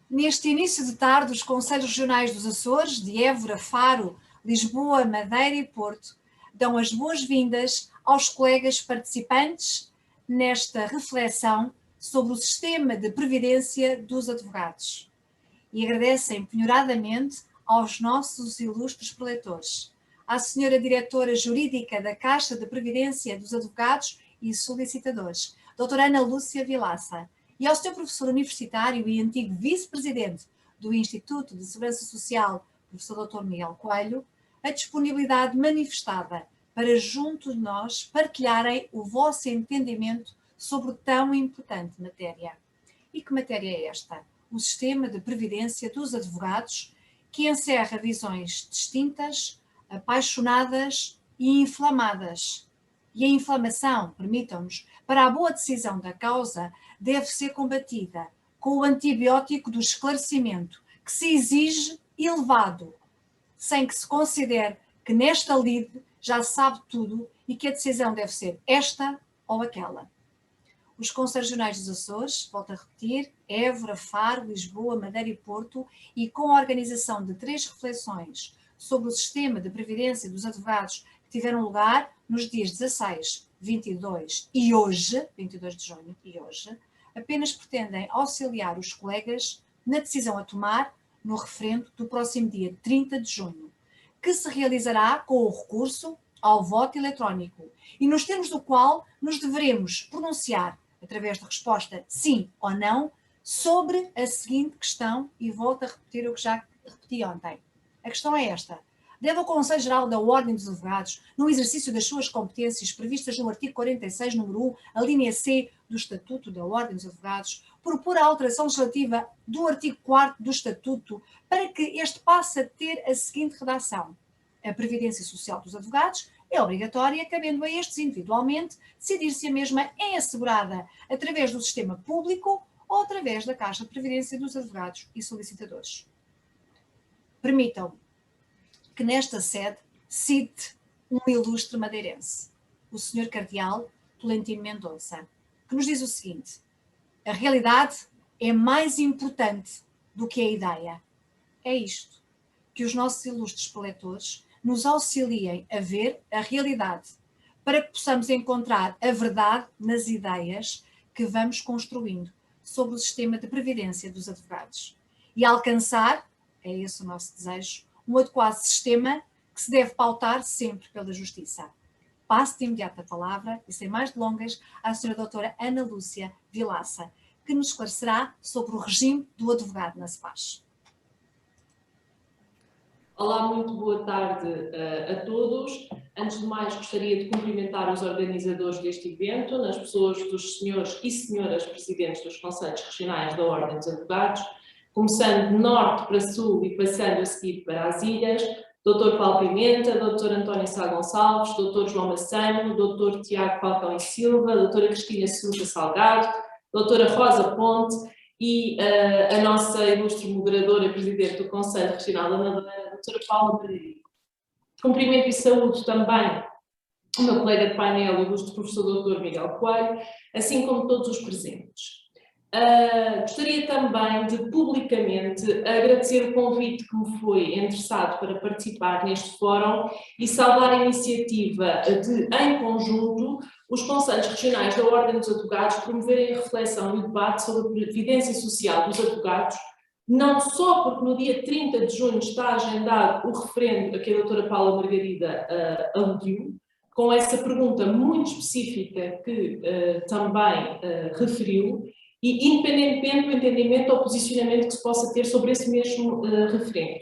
Neste início de tarde, os Conselhos Regionais dos Açores, de Évora, Faro, Lisboa, Madeira e Porto, dão as boas-vindas aos colegas participantes nesta reflexão sobre o sistema de previdência dos advogados e agradecem penhoradamente aos nossos ilustres preletores, à senhora diretora jurídica da Caixa de Previdência dos Advogados e Solicitadores, doutora Ana Lúcia Vilaça, e ao seu professor universitário e antigo vice-presidente do Instituto de Segurança Social, professor Dr. Miguel Coelho, a disponibilidade manifestada para junto de nós partilharem o vosso entendimento sobre tão importante matéria. E que matéria é esta? O sistema de previdência dos advogados, que encerra visões distintas, apaixonadas e inflamadas. E a inflamação, permitam-nos, para a boa decisão da causa, deve ser combatida com o antibiótico do esclarecimento, que se exige elevado, sem que se considere que nesta lide já se sabe tudo e que a decisão deve ser esta ou aquela. Os Conselhos Regionais dos Açores, volto a repetir, Évora, Faro, Lisboa, Madeira e Porto, e com a organização de 3 reflexões sobre o sistema de previdência dos advogados que tiveram lugar nos dias 16, 22 e hoje, 22 de junho e hoje, apenas pretendem auxiliar os colegas na decisão a tomar no referendo do próximo dia 30 de junho, que se realizará com o recurso ao voto eletrónico e nos termos do qual nos deveremos pronunciar através de resposta sim ou não, sobre a seguinte questão, e volto a repetir o que já repeti ontem. A questão é esta: deve o Conselho Geral da Ordem dos Advogados, no exercício das suas competências previstas no artigo 46, número 1, a linha C do Estatuto da Ordem dos Advogados, propor a alteração legislativa do artigo 4º do Estatuto para que este passe a ter a seguinte redação: a Previdência Social dos Advogados é obrigatória, cabendo a estes individualmente decidir se a mesma é assegurada através do sistema público ou através da Caixa de Previdência dos Advogados e Solicitadores. Permitam que nesta sede cite um ilustre madeirense, o Sr. Cardeal Tolentino Mendonça, que nos diz o seguinte: a realidade é mais importante do que a ideia. É isto, que os nossos ilustres preletores nos auxiliem a ver a realidade, para que possamos encontrar a verdade nas ideias que vamos construindo sobre o sistema de previdência dos advogados e alcançar, é esse o nosso desejo, um adequado sistema que se deve pautar sempre pela justiça. Passo de imediato a palavra, e sem mais delongas, à Sra. Doutora Ana Lúcia Vilaça, que nos esclarecerá sobre o regime do advogado na SEPAS. Olá, muito boa tarde a todos. Antes de mais, gostaria de cumprimentar os organizadores deste evento, nas pessoas dos senhores e senhoras presidentes dos Conselhos Regionais da Ordem dos Advogados, começando de norte para sul e passando a seguir para as ilhas, Dr. Paulo Pimenta, Dr. António Sá Gonçalves, Dr. João Massano, Dr. Tiago Falcão e Silva, Dra. Cristina Sousa Salgado, Dra. Rosa Ponte e a nossa ilustre moderadora e presidente do Conselho Regional da Madeira, Dra. Paula Margarida. Cumprimento e saúdo também o meu colega de painel, o ilustre professor Dr. Miguel Coelho, assim como todos os presentes. Gostaria também de publicamente agradecer o convite que me foi endereçado para participar neste fórum e saudar a iniciativa de, em conjunto, os Conselhos Regionais da Ordem dos Advogados promoverem a reflexão e o debate sobre a previdência social dos advogados, não só porque no dia 30 de junho está agendado o referendo a que a doutora Paula Margarida aludiu, com essa pergunta muito específica que também referiu, e independentemente do entendimento ou posicionamento que se possa ter sobre esse mesmo referendo.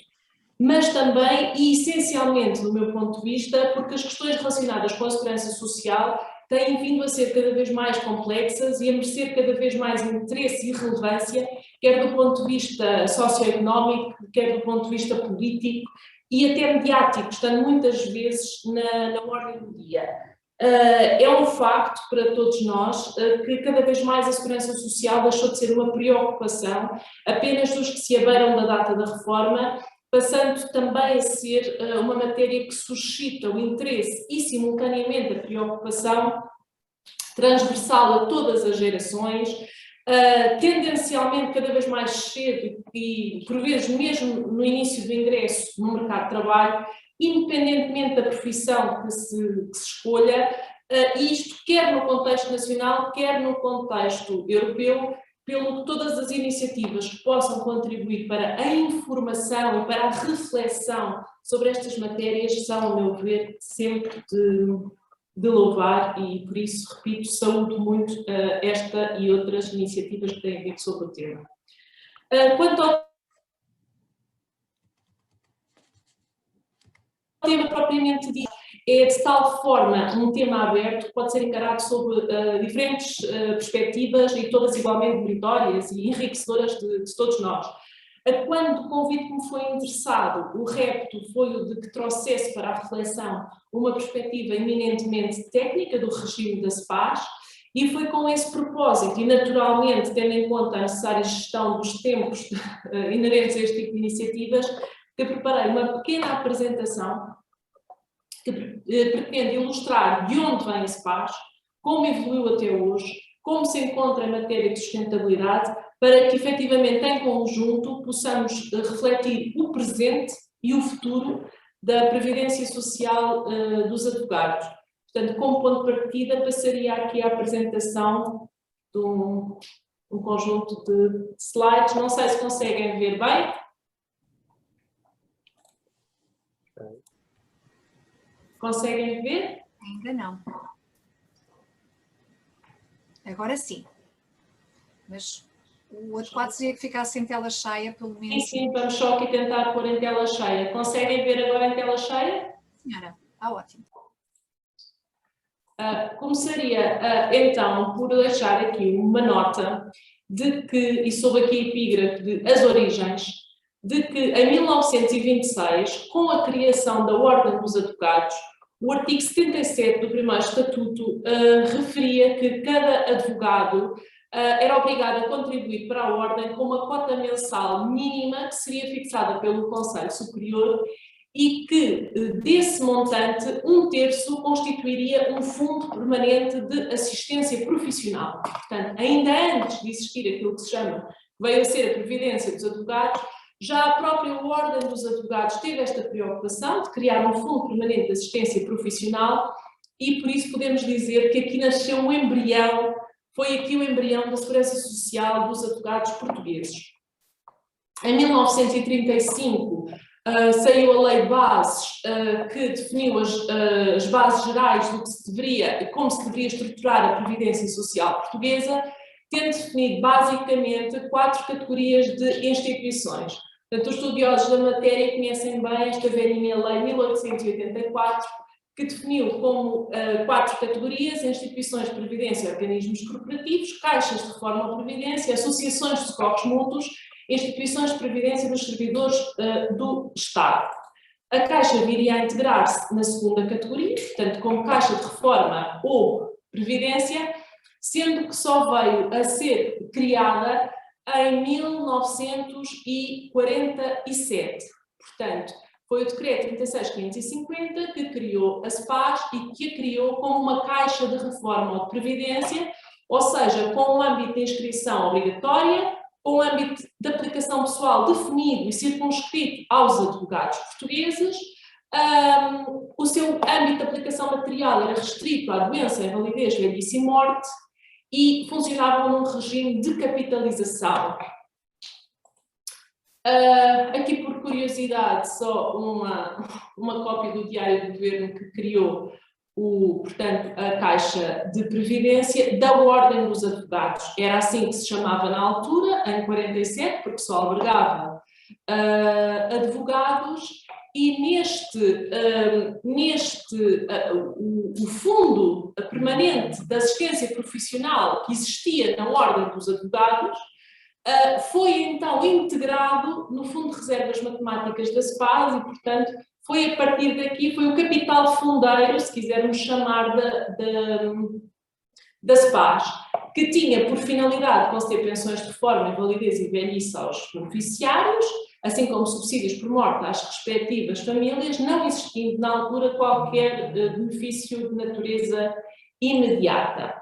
Mas também, e essencialmente do meu ponto de vista, porque as questões relacionadas com a segurança social têm vindo a ser cada vez mais complexas e a merecer cada vez mais interesse e relevância, quer do ponto de vista socioeconómico, quer do ponto de vista político e até mediático, estando muitas vezes na ordem do dia. É um facto para todos nós que cada vez mais a segurança social deixou de ser uma preocupação apenas dos que se abeiram da data da reforma, passando também a ser uma matéria que suscita o interesse e simultaneamente a preocupação transversal a todas as gerações, tendencialmente cada vez mais cedo e por vezes mesmo no início do ingresso no mercado de trabalho, independentemente da profissão que se escolha, isto quer no contexto nacional, quer no contexto europeu, pelo que todas as iniciativas que possam contribuir para a informação e para a reflexão sobre estas matérias são, a meu ver, sempre de louvar e, por isso, repito, saúdo muito esta e outras iniciativas que têm vindo sobre o tema. Quanto ao tema propriamente dito, é de tal forma um tema aberto que pode ser encarado sob diferentes perspectivas e todas igualmente meritórias e enriquecedoras de todos nós. Quando o convite me foi interessado, o repto foi o de que trouxesse para a reflexão uma perspectiva eminentemente técnica do regime da SPAS, e foi com esse propósito, e naturalmente tendo em conta a necessária gestão dos tempos inerentes a este tipo de iniciativas, que eu preparei uma pequena apresentação que pretende ilustrar de onde vem a SPAS, como evoluiu até hoje, como se encontra em matéria de sustentabilidade, para que efetivamente em conjunto possamos refletir o presente e o futuro da Previdência Social dos advogados. Portanto, como ponto de partida, passaria aqui a apresentação de um conjunto de slides. Não sei se conseguem ver bem. Conseguem ver? Ainda não. Agora sim. Mas o adequado seria que ficasse em tela cheia, pelo menos. Sim, vamos só aqui tentar pôr em tela cheia. Conseguem ver agora em tela cheia? Senhora, está ótimo. Começaria então por deixar aqui uma nota de que, e sob aqui a epígrafe de As Origens, de que em 1926, com a criação da Ordem dos Advogados, o artigo 77 do primeiro estatuto referia que cada advogado era obrigado a contribuir para a Ordem com uma cota mensal mínima que seria fixada pelo Conselho Superior e que desse montante, 1/3 constituiria um fundo permanente de assistência profissional. Portanto, ainda antes de existir aquilo que se chama, veio a ser a Previdência dos Advogados, já a própria Ordem dos Advogados teve esta preocupação de criar um fundo permanente de assistência profissional e por isso podemos dizer que aqui nasceu um embrião, foi aqui o embrião da Segurança Social dos advogados portugueses. Em 1935 saiu a Lei de Bases que definiu as bases gerais do que se deveria, como se deveria estruturar a Previdência Social portuguesa, tendo definido basicamente 4 categorias de instituições. Portanto, os estudiosos da matéria conhecem bem esta velhinha Lei 1884, que definiu como 4 categorias: instituições de previdência e organismos corporativos, caixas de reforma ou previdência, associações de socorros mútuos, instituições de previdência dos servidores do Estado. A Caixa viria a integrar-se na segunda categoria, portanto, como Caixa de Reforma ou Previdência, sendo que só veio a ser criada em 1947. Portanto, foi o Decreto 36.550 que criou a SPAS e que a criou como uma Caixa de Reforma ou de Previdência, ou seja, com um âmbito de inscrição obrigatória, com um âmbito de aplicação pessoal definido e circunscrito aos advogados portugueses. O seu âmbito de aplicação material era restrito à doença, invalidez, velhice e morte, e funcionavam num regime de capitalização. Aqui, por curiosidade, só uma cópia do Diário do Governo que criou portanto, a Caixa de Previdência da Ordem dos Advogados. Era assim que se chamava na altura, em 47, porque só albergava advogados, e o fundo permanente de assistência profissional que existia na Ordem dos Advogados foi então integrado no Fundo de Reservas Matemáticas da SPAS e, portanto, foi a partir daqui, foi o capital fundeiro, se quisermos chamar, da SPAS, que tinha por finalidade conceder pensões de reforma, invalidez e velhice aos beneficiários, assim como subsídios por morte às respectivas famílias, não existindo na altura qualquer benefício de natureza imediata.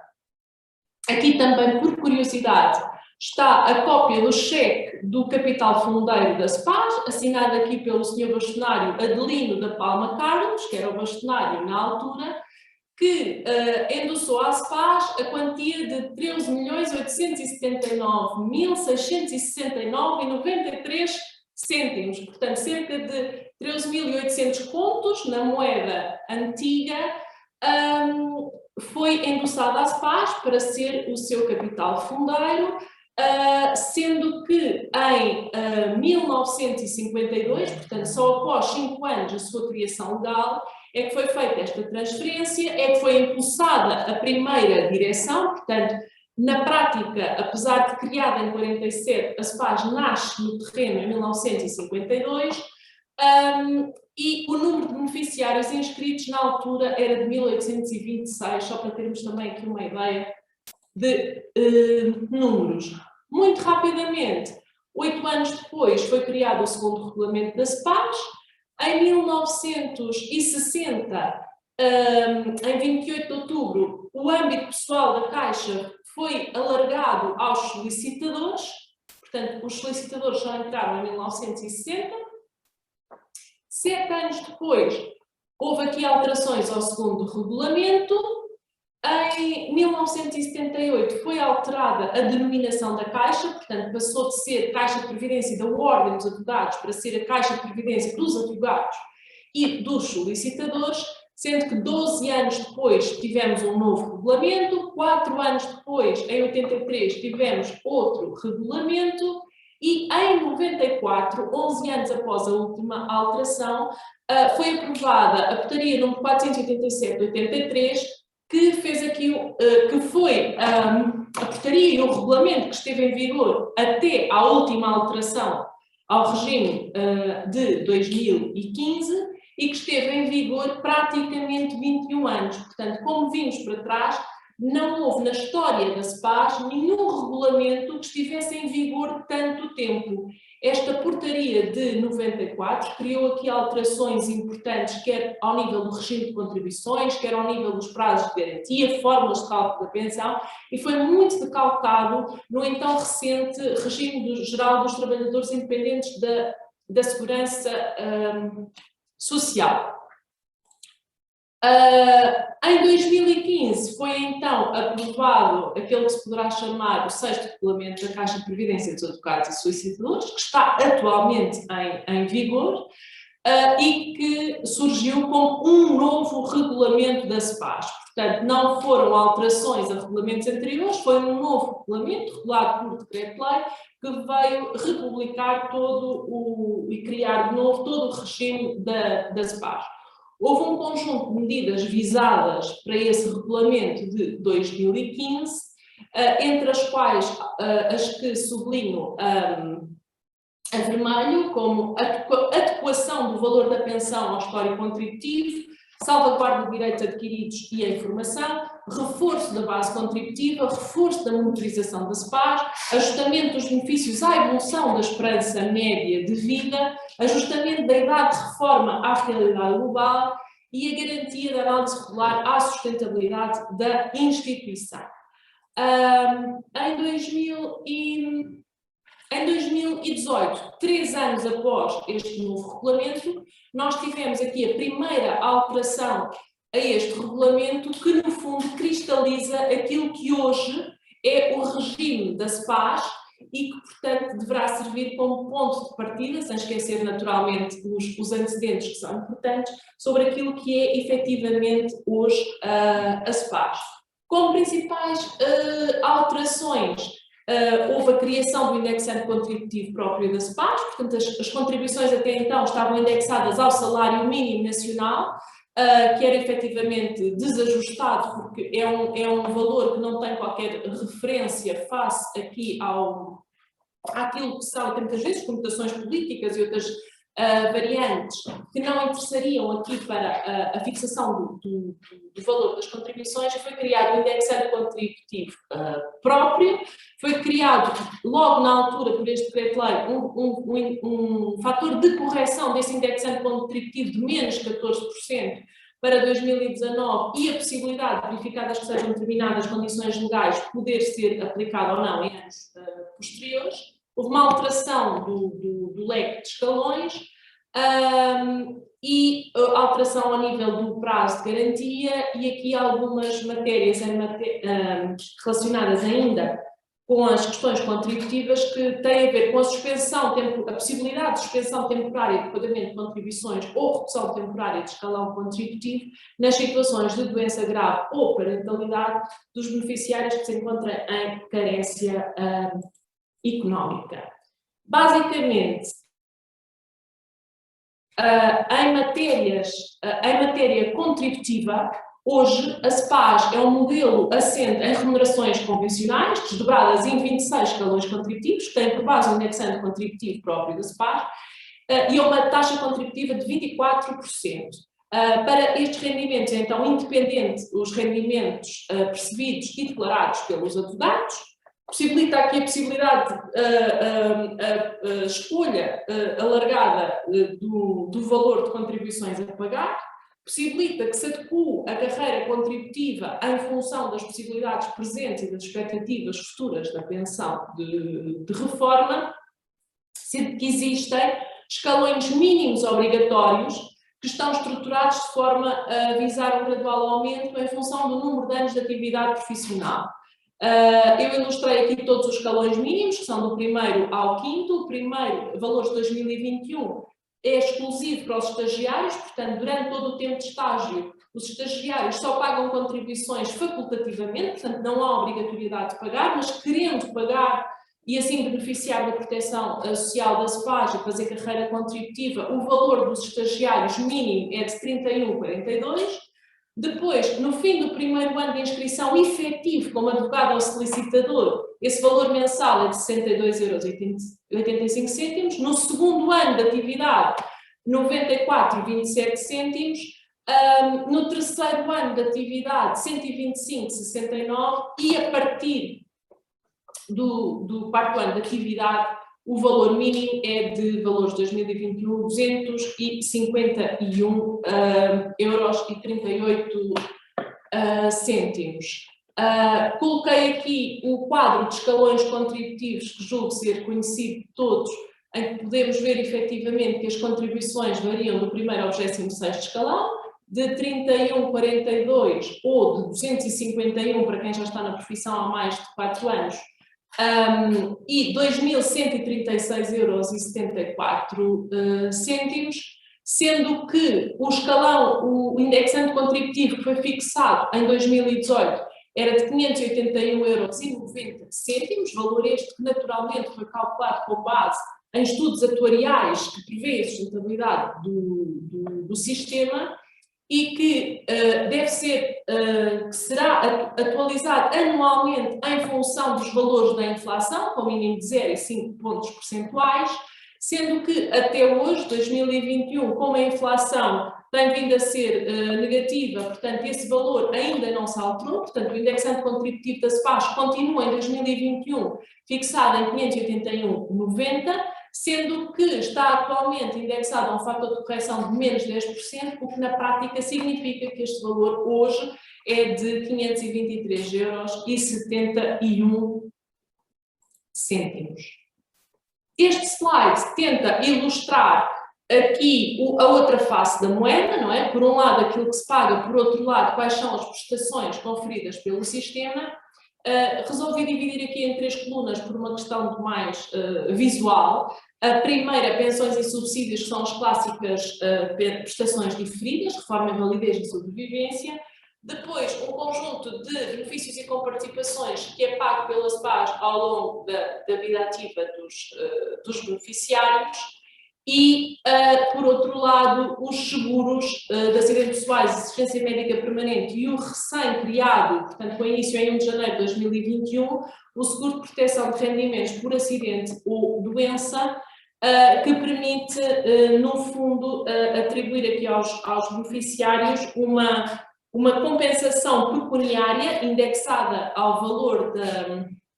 Aqui também, por curiosidade, está a cópia do cheque do capital fundeiro da SPAS, assinado aqui pelo Sr. Bastonário Adelino da Palma Carlos, que era o bastonário na altura, que endossou à SPAS a quantia de 13.869.669,93 cêntimos, portanto cerca de 13.800 contos na moeda antiga, foi endossada à SPAS para ser o seu capital fundeiro, sendo que em 1952, portanto só após 5 anos da sua criação legal, é que foi feita esta transferência, é que foi impulsada a primeira direção, portanto, na prática, apesar de criada em 47, a SPAS nasce no terreno em 1952, e o número de beneficiários inscritos na altura era de 1826, só para termos também aqui uma ideia de números. Muito rapidamente, 8 anos depois, foi criado o segundo regulamento da SPAS. Em 1960, em 28 de outubro, o âmbito pessoal da Caixa foi alargado aos solicitadores, portanto, os solicitadores só entraram em 1960. 7 anos depois, houve aqui alterações ao segundo regulamento. Em 1978 foi alterada a denominação da Caixa, portanto passou de ser Caixa de Previdência da Ordem dos Advogados para ser a Caixa de Previdência dos Advogados e dos Solicitadores, sendo que 12 anos depois tivemos um novo regulamento, 4 anos depois, em 83, tivemos outro regulamento e em 94, 11 anos após a última alteração, foi aprovada a portaria número 487 de 83, que fez aqui, que foi a portaria e o regulamento que esteve em vigor até à última alteração ao regime de 2015 e que esteve em vigor praticamente 21 anos. Portanto, como vimos para trás, não houve na história da SPAS nenhum regulamento que estivesse em vigor tanto tempo. Esta portaria de 94 criou aqui alterações importantes, quer ao nível do regime de contribuições, quer ao nível dos prazos de garantia, fórmulas de cálculo da pensão, e foi muito decalcado no então recente regime geral dos trabalhadores independentes da segurança social. Em 2015 foi então aprovado aquele que se poderá chamar o 6º regulamento da Caixa de Previdência dos Advogados e Solicitadores, que está atualmente em vigor e que surgiu como um novo regulamento da SPAS. Portanto, não foram alterações a regulamentos anteriores, foi um novo regulamento, regulado por decreto-lei, que veio republicar e criar de novo todo o regime da SPAS. Houve um conjunto de medidas visadas para esse regulamento de 2015, entre as quais as que sublinho a vermelho, como adequação do valor da pensão ao histórico contributivo, salvaguarda de direitos adquiridos e a informação, reforço da base contributiva, reforço da monitorização da SPAS, ajustamento dos benefícios à evolução da esperança média de vida, ajustamento da idade de reforma à realidade global e a garantia da análise regular à sustentabilidade da instituição. Em 2018, 3 anos após este novo regulamento, nós tivemos aqui a primeira alteração a este regulamento que, no fundo, cristaliza aquilo que hoje é o regime da SPAS e que, portanto, deverá servir como ponto de partida, sem esquecer, naturalmente, os antecedentes que são importantes, sobre aquilo que é, efetivamente, hoje a SPAS. Como principais alterações, houve a criação do indexante contributivo próprio da SPAS, portanto as contribuições até então estavam indexadas ao salário mínimo nacional, que era efetivamente desajustado, porque é um valor que não tem qualquer referência face aqui àquilo que são, muitas vezes, conotações políticas e outras variantes que não interessariam aqui para a fixação do valor das contribuições, e foi criado o indexante contributivo próprio, foi criado logo na altura por este decreto-lei um fator de correção desse indexante contributivo de menos 14%, para 2019 e a possibilidade, verificadas que sejam determinadas condições legais, poder ser aplicado ou não em anos posteriores. Houve uma alteração do leque de escalões e alteração ao nível do prazo de garantia e aqui algumas matérias relacionadas ainda com as questões contributivas que têm a ver com a suspensão, a possibilidade de suspensão temporária de pagamento de contribuições ou redução temporária de escalão contributivo nas situações de doença grave ou parentalidade dos beneficiários que se encontram em carência económica. Basicamente, em matéria contributiva, hoje a SEPAS é um modelo assente em remunerações convencionais, desdobradas em 26 escalões contributivos, que têm por base o indexante contributivo próprio da SEPAS, e é uma taxa contributiva de 24%. Para estes rendimentos, então, independente os rendimentos percebidos e declarados pelos advogados, possibilita aqui a possibilidade, a escolha alargada do valor de contribuições a pagar, possibilita que se adeque a carreira contributiva em função das possibilidades presentes e das expectativas futuras da pensão de reforma, sendo que existem escalões mínimos obrigatórios que estão estruturados de forma a visar um gradual aumento em função do número de anos de atividade profissional. Eu ilustrei aqui todos os escalões mínimos, que são do 1º ao 5º. O primeiro, valores de 2021, é exclusivo para os estagiários, portanto, durante todo o tempo de estágio, os estagiários só pagam contribuições facultativamente, portanto, não há obrigatoriedade de pagar, mas querendo pagar e assim beneficiar da proteção social da SEPAS e fazer carreira contributiva, o valor dos estagiários mínimo é de 31,42. Depois, no fim do primeiro ano de inscrição efetivo como advogado ou solicitador, esse valor mensal é de 62,85 €. No segundo ano de atividade, 94,27 cêntimos. No terceiro ano de atividade, 125,69, e a partir do quarto ano de atividade, o valor mínimo é de valores de 2021, 251,38 €. Coloquei aqui o quadro de escalões contributivos que julgo ser conhecido de todos, em que podemos ver efetivamente que as contribuições variam do 1º ao 26º escalão, de 31,42 ou de 251 para quem já está na profissão há mais de 4 anos, e 2.136,74 €, sendo que o escalão, o indexante contributivo que foi fixado em 2018 era de 581,90 €, valor este que naturalmente foi calculado com base em estudos atuariais que prevê a sustentabilidade do sistema, e que que será atualizado anualmente em função dos valores da inflação, com mínimo de 0,5 pontos percentuais, sendo que até hoje, 2021, como a inflação tem vindo a ser negativa, portanto, esse valor ainda não se alterou, portanto, o indexante contributivo da SEPAS continua em 2021 fixado em 581,90, sendo que está atualmente indexado a um fator de correção de menos 10%, o que na prática significa que este valor hoje é de 523,71 €. Este slide tenta ilustrar aqui a outra face da moeda, não é? Por um lado aquilo que se paga, por outro lado quais são as prestações conferidas pelo sistema. Resolvi dividir aqui em 3 colunas por uma questão de mais visual. A primeira, pensões e subsídios, que são as clássicas prestações diferidas, reforma, invalidez e sobrevivência. Depois, um conjunto de benefícios e comparticipações que é pago pela SEPAS ao longo da vida ativa dos beneficiários. E, por outro lado, os seguros de acidentes pessoais, assistência médica permanente e o recém-criado, portanto, com início em 1 de janeiro de 2021, o seguro de proteção de rendimentos por acidente ou doença, que permite, no fundo, atribuir aqui aos beneficiários uma compensação pecuniária indexada ao valor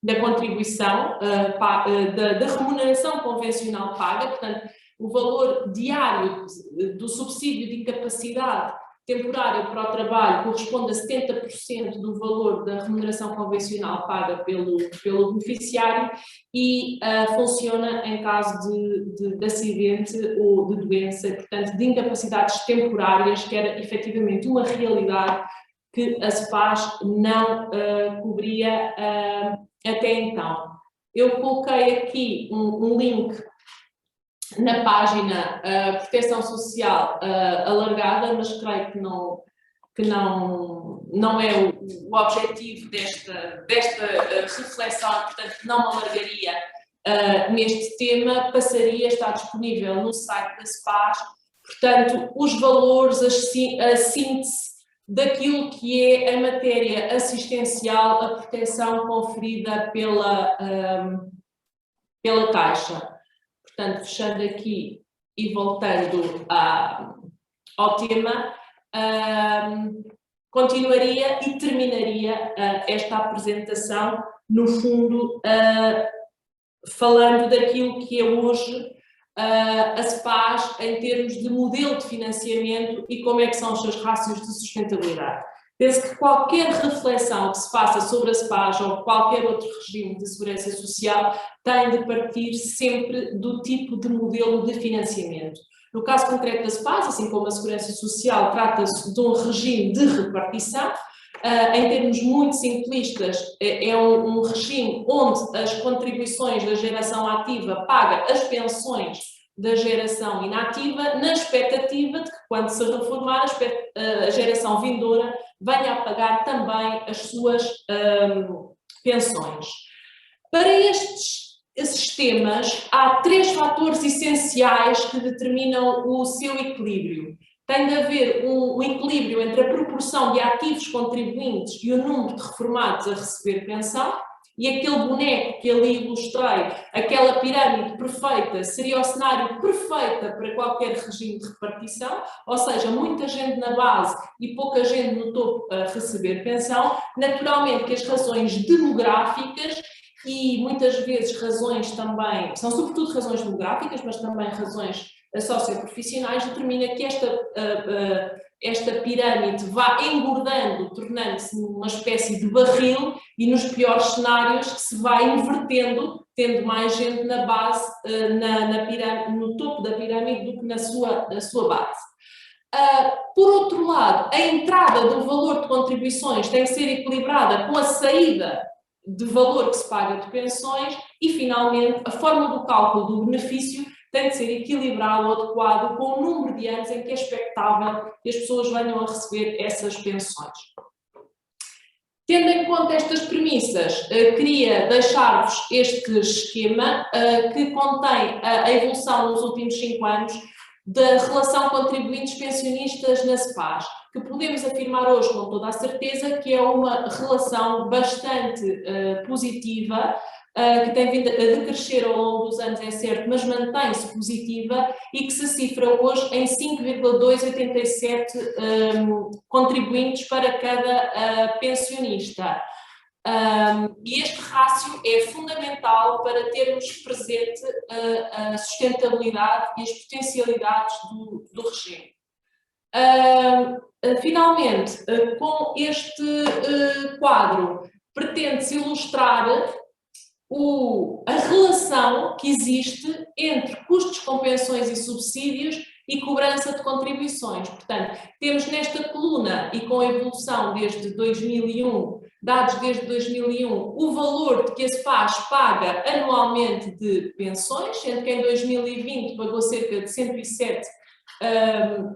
da contribuição, da remuneração convencional paga, portanto, o valor diário do subsídio de incapacidade temporário para o trabalho corresponde a 70% do valor da remuneração convencional paga pelo beneficiário e funciona em caso de acidente ou de doença, portanto, de incapacidades temporárias, que era efetivamente uma realidade que a CEPAS não cobria até então. Eu coloquei aqui um link na página Proteção Social alargada, mas creio que não é o objetivo desta reflexão, portanto não me alargaria neste tema, passaria, está disponível no site da CEPAS, portanto os valores, a síntese daquilo que é a matéria assistencial, a proteção conferida pela Caixa. Portanto, fechando aqui e voltando ao tema, continuaria e terminaria esta apresentação, no fundo, falando daquilo que é hoje a CEPAS em termos de modelo de financiamento e como é que são os seus rácios de sustentabilidade. Penso que qualquer reflexão que se faça sobre a CEPAS ou qualquer outro regime de segurança social tem de partir sempre do tipo de modelo de financiamento. No caso concreto da CEPAS, assim como a segurança social, trata-se de um regime de repartição. Em termos muito simplistas, é um regime onde as contribuições da geração ativa paga as pensões da geração inativa, na expectativa de que, quando se reformar, a geração vindoura venha a pagar também as suas pensões. Para esses temas, há 3 fatores essenciais que determinam o seu equilíbrio. Tem de haver um equilíbrio entre a proporção de ativos contribuintes e o número de reformados a receber pensão, e aquele boneco que ali ilustrei, aquela pirâmide perfeita, seria o cenário perfeito para qualquer regime de repartição, ou seja, muita gente na base e pouca gente no topo a receber pensão. Naturalmente que as razões demográficas e muitas vezes razões também, são sobretudo razões demográficas, mas também razões socioprofissionais, determina que esta pirâmide vá engordando, tornando-se uma espécie de barril e, nos piores cenários, que se vai invertendo, tendo mais gente na base, no topo da pirâmide do que na sua base. Por outro lado, a entrada do valor de contribuições tem que ser equilibrada com a saída de valor que se paga de pensões e, finalmente, a forma do cálculo do benefício tem de ser equilibrado ou adequado com o número de anos em que é expectável que as pessoas venham a receber essas pensões. Tendo em conta estas premissas, queria deixar-vos este esquema que contém a evolução nos últimos 5 anos da relação contribuintes-pensionistas na CEPAS, que podemos afirmar hoje com toda a certeza que é uma relação bastante positiva, que tem vindo a decrescer ao longo dos anos, é certo, mas mantém-se positiva e que se cifra hoje em 5,287 contribuintes para cada pensionista. E este rácio é fundamental para termos presente a sustentabilidade e as potencialidades do regime. Finalmente, com este quadro, pretende-se ilustrar a relação que existe entre custos com pensões e subsídios e cobrança de contribuições. Portanto, temos nesta coluna, e com a evolução desde 2001, dados desde 2001, o valor que a CEPAS paga anualmente de pensões, sendo que em 2020 pagou cerca de 107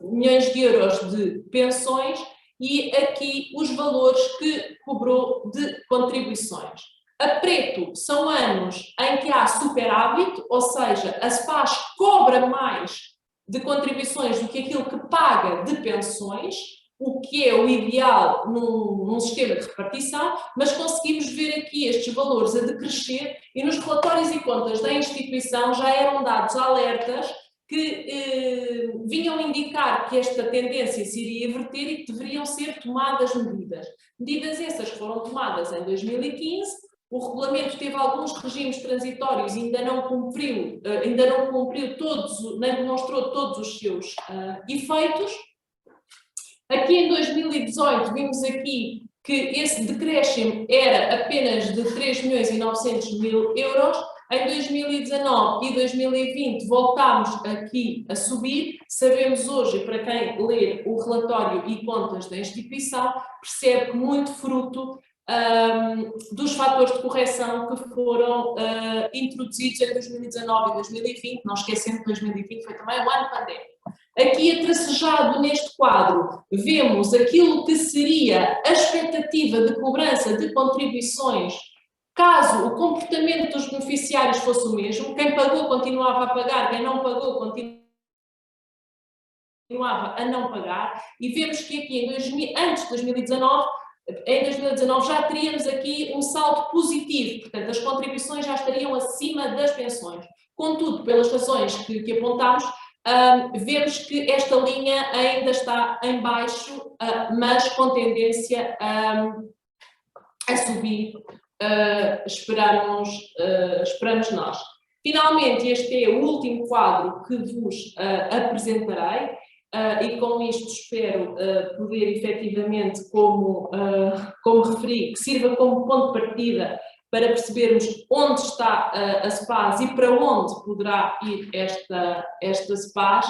milhões de euros de pensões, e aqui os valores que cobrou de contribuições. A preto são anos em que há superávit, ou seja, a CEPAS cobra mais de contribuições do que aquilo que paga de pensões, o que é o ideal num sistema de repartição, mas conseguimos ver aqui estes valores a decrescer e nos relatórios e contas da instituição já eram dados alertas que vinham indicar que esta tendência se iria inverter e que deveriam ser tomadas medidas. Medidas essas que foram tomadas em 2015, o regulamento teve alguns regimes transitórios e ainda não cumpriu todos, nem demonstrou todos os seus efeitos, Aqui em 2018 vimos aqui que esse decréscimo era apenas de 3.900.000 euros. Em 2019 e 2020 voltámos aqui a subir. Sabemos hoje, e para quem lê o relatório e contas da instituição, percebe que muito fruto dos fatores de correção que foram introduzidos em 2019 e 2020, não esquecendo que 2020 foi também um ano pandémico. Aqui atracejado neste quadro, vemos aquilo que seria a expectativa de cobrança de contribuições caso o comportamento dos beneficiários fosse o mesmo. Quem pagou continuava a pagar, quem não pagou continuava a não pagar, e vemos que aqui antes de 2019, em 2019 já teríamos aqui um saldo positivo, portanto as contribuições já estariam acima das pensões. Contudo, pelas razões que apontámos, vemos que esta linha ainda está em baixo, mas com tendência a subir, esperamos nós. Finalmente, este é o último quadro que vos apresentarei, e com isto espero poder efetivamente, como referi, que sirva como ponto de partida para percebermos onde está a SPAS e para onde poderá ir esta SPAS.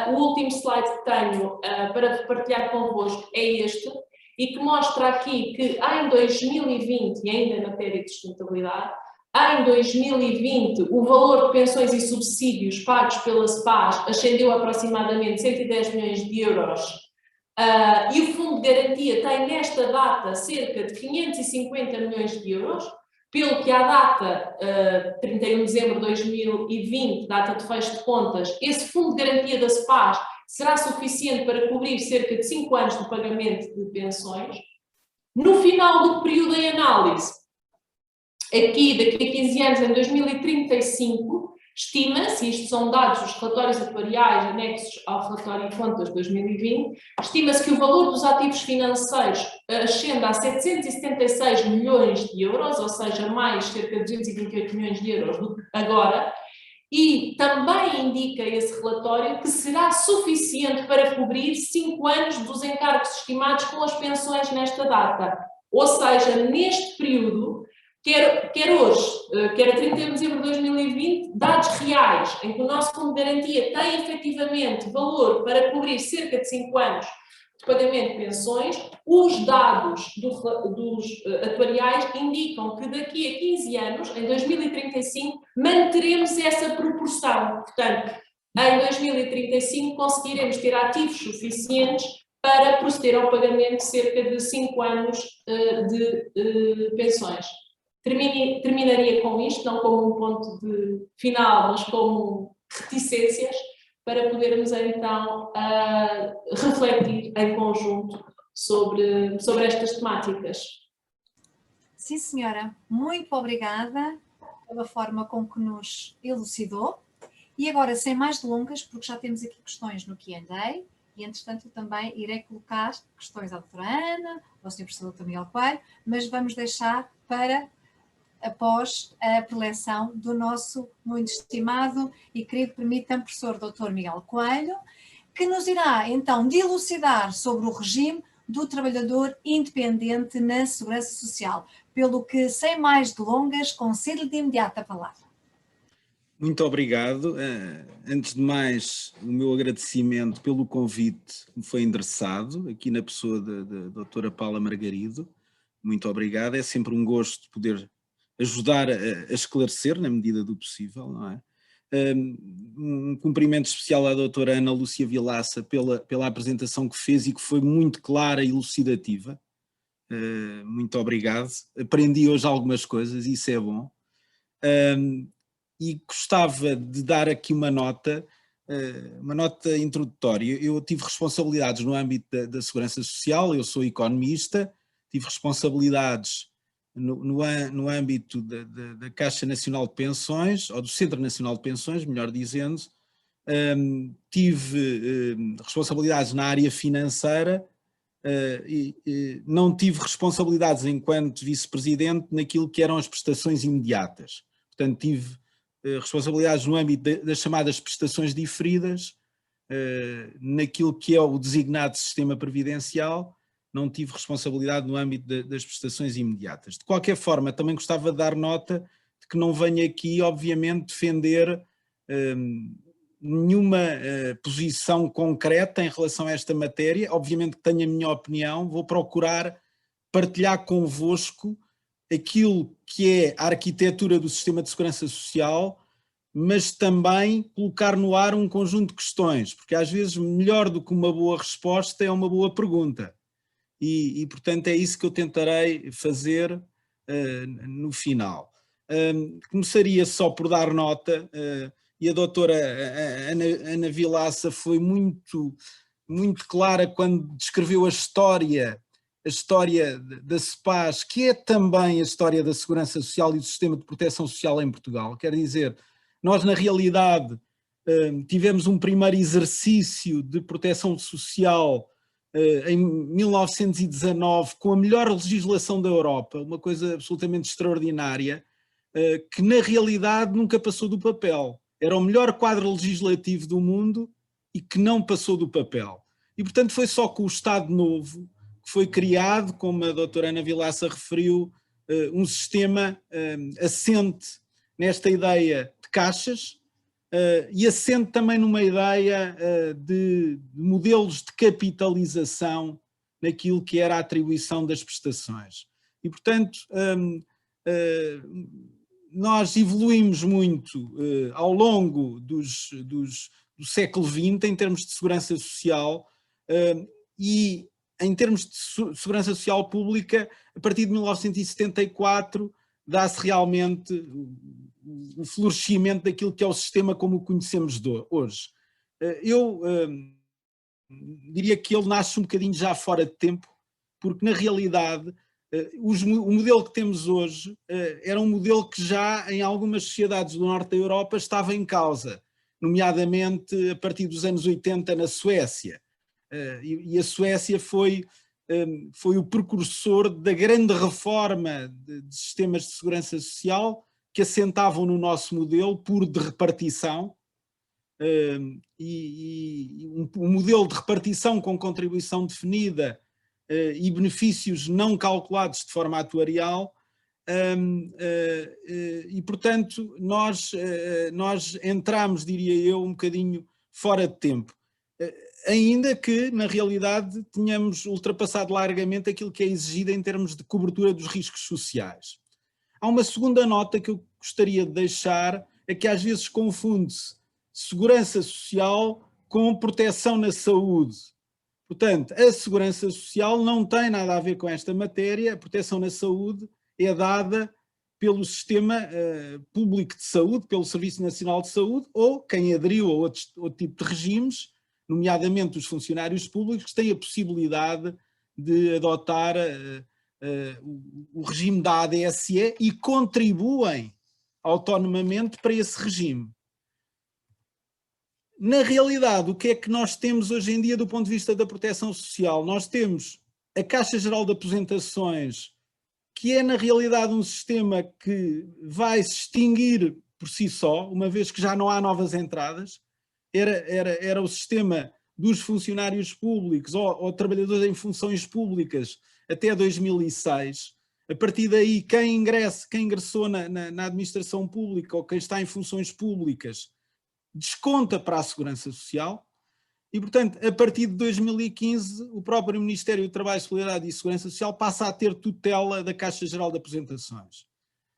O último slide que tenho para partilhar convosco é este, e que mostra aqui que em 2020, e ainda em matéria de sustentabilidade, em 2020 o valor de pensões e subsídios pagos pela SPAS ascendeu a aproximadamente 110 milhões de euros, e o Fundo de Garantia tem nesta data cerca de 550 milhões de euros, pelo que à data 31 de dezembro de 2020, data de fecho de contas, esse Fundo de Garantia da SPAS será suficiente para cobrir cerca de 5 anos de pagamento de pensões. No final do período em análise, aqui daqui a 15 anos, em 2035, estima-se, isto são dados dos relatórios atuariais anexos ao relatório de contas de 2020, estima-se que o valor dos ativos financeiros ascenda a 776 milhões de euros, ou seja, mais cerca de 228 milhões de euros do que agora, e também indica esse relatório que será suficiente para cobrir 5 anos dos encargos estimados com as pensões nesta data. Ou seja, neste período, quer hoje, quer a 31 de dezembro de 2020, dados reais em que o nosso Fundo de Garantia tem efetivamente valor para cobrir cerca de 5 anos de pagamento de pensões, os dados dos atuariais indicam que daqui a 15 anos, em 2035, manteremos essa proporção. Portanto, em 2035 conseguiremos ter ativos suficientes para proceder ao pagamento de cerca de 5 anos de pensões. Terminaria com isto, não como um ponto de final, mas como reticências, para podermos então refletir em conjunto sobre estas temáticas. Sim, senhora. Muito obrigada pela forma com que nos elucidou. E agora, sem mais delongas, porque já temos aqui questões no Q&A, e entretanto também irei colocar questões à doutora Ana, ao Sr. Professor Dr. Miguel Coelho, mas vamos deixar para após a preleção do nosso muito estimado e querido, permita-me, professor Dr. Miguel Coelho, que nos irá então dilucidar sobre o regime do trabalhador independente na Segurança Social, pelo que, sem mais delongas, concedo-lhe de imediato a palavra. Muito obrigado. Antes de mais, o meu agradecimento pelo convite que me foi endereçado, aqui na pessoa da doutora Paula Margarido. Muito obrigado. É sempre um gosto poder ajudar a esclarecer, na medida do possível, não é? Um cumprimento especial à doutora Ana Lúcia Vilaça pela apresentação que fez e que foi muito clara e elucidativa. Muito obrigado. Aprendi hoje algumas coisas, isso é bom. E gostava de dar aqui uma nota introdutória. Eu tive responsabilidades no âmbito da Segurança Social, eu sou economista, tive responsabilidades no âmbito da Caixa Nacional de Pensões, ou do Centro Nacional de Pensões, melhor dizendo. Tive responsabilidades na área financeira, não tive responsabilidades enquanto vice-presidente naquilo que eram as prestações imediatas. Portanto, tive responsabilidades no âmbito das chamadas prestações diferidas, naquilo que é o designado sistema previdencial, não tive responsabilidade no âmbito das prestações imediatas. De qualquer forma, também gostava de dar nota de que não venho aqui, obviamente, defender nenhuma posição concreta em relação a esta matéria. Obviamente que tenho a minha opinião, vou procurar partilhar convosco aquilo que é a arquitetura do sistema de segurança social, mas também colocar no ar um conjunto de questões, porque às vezes melhor do que uma boa resposta é uma boa pergunta. E portanto é isso que eu tentarei fazer no final. Começaria só por dar nota, e a doutora Ana Vilaça foi muito clara quando descreveu a história da CEPAS, que é também a história da segurança social e do sistema de proteção social em Portugal. Quer dizer, nós na realidade tivemos um primeiro exercício de proteção social em 1919, com a melhor legislação da Europa, uma coisa absolutamente extraordinária, que na realidade nunca passou do papel. Era o melhor quadro legislativo do mundo e que não passou do papel. E portanto foi só com o Estado Novo que foi criado, como a doutora Ana Vilaça referiu, um sistema assente nesta ideia de caixas, e assente também numa ideia de modelos de capitalização naquilo que era a atribuição das prestações. E, portanto, nós evoluímos muito ao longo do século XX em termos de segurança social e em termos de segurança social pública, a partir de 1974, dá-se realmente o florescimento daquilo que é o sistema como o conhecemos hoje. Eu diria que ele nasce um bocadinho já fora de tempo, porque na realidade o modelo que temos hoje era um modelo que já em algumas sociedades do norte da Europa estava em causa, nomeadamente a partir dos anos 80 na Suécia. E a Suécia foi o precursor da grande reforma de sistemas de segurança social que assentavam no nosso modelo puro de repartição, e um modelo de repartição com contribuição definida e benefícios não calculados de forma atuarial, e portanto nós entramos, diria eu, um bocadinho fora de tempo. Ainda que, na realidade, tenhamos ultrapassado largamente aquilo que é exigido em termos de cobertura dos riscos sociais. Há uma segunda nota que eu gostaria de deixar, é que às vezes confunde-se segurança social com proteção na saúde. Portanto, a segurança social não tem nada a ver com esta matéria, a proteção na saúde é dada pelo sistema público de saúde, pelo Serviço Nacional de Saúde, ou quem aderiu a outro tipo de regimes, nomeadamente os funcionários públicos, que têm a possibilidade de adotar o regime da ADSE e contribuem autonomamente para esse regime. Na realidade, o que é que nós temos hoje em dia do ponto de vista da proteção social? Nós temos a Caixa Geral de Aposentações, que é na realidade um sistema que vai se extinguir por si só, uma vez que já não há novas entradas. Era o sistema dos funcionários públicos ou trabalhadores em funções públicas até 2006. A partir daí, quem ingressou na administração pública ou quem está em funções públicas desconta para a Segurança Social e, portanto, a partir de 2015, o próprio Ministério do Trabalho, Solidariedade e Segurança Social passa a ter tutela da Caixa Geral de Aposentações.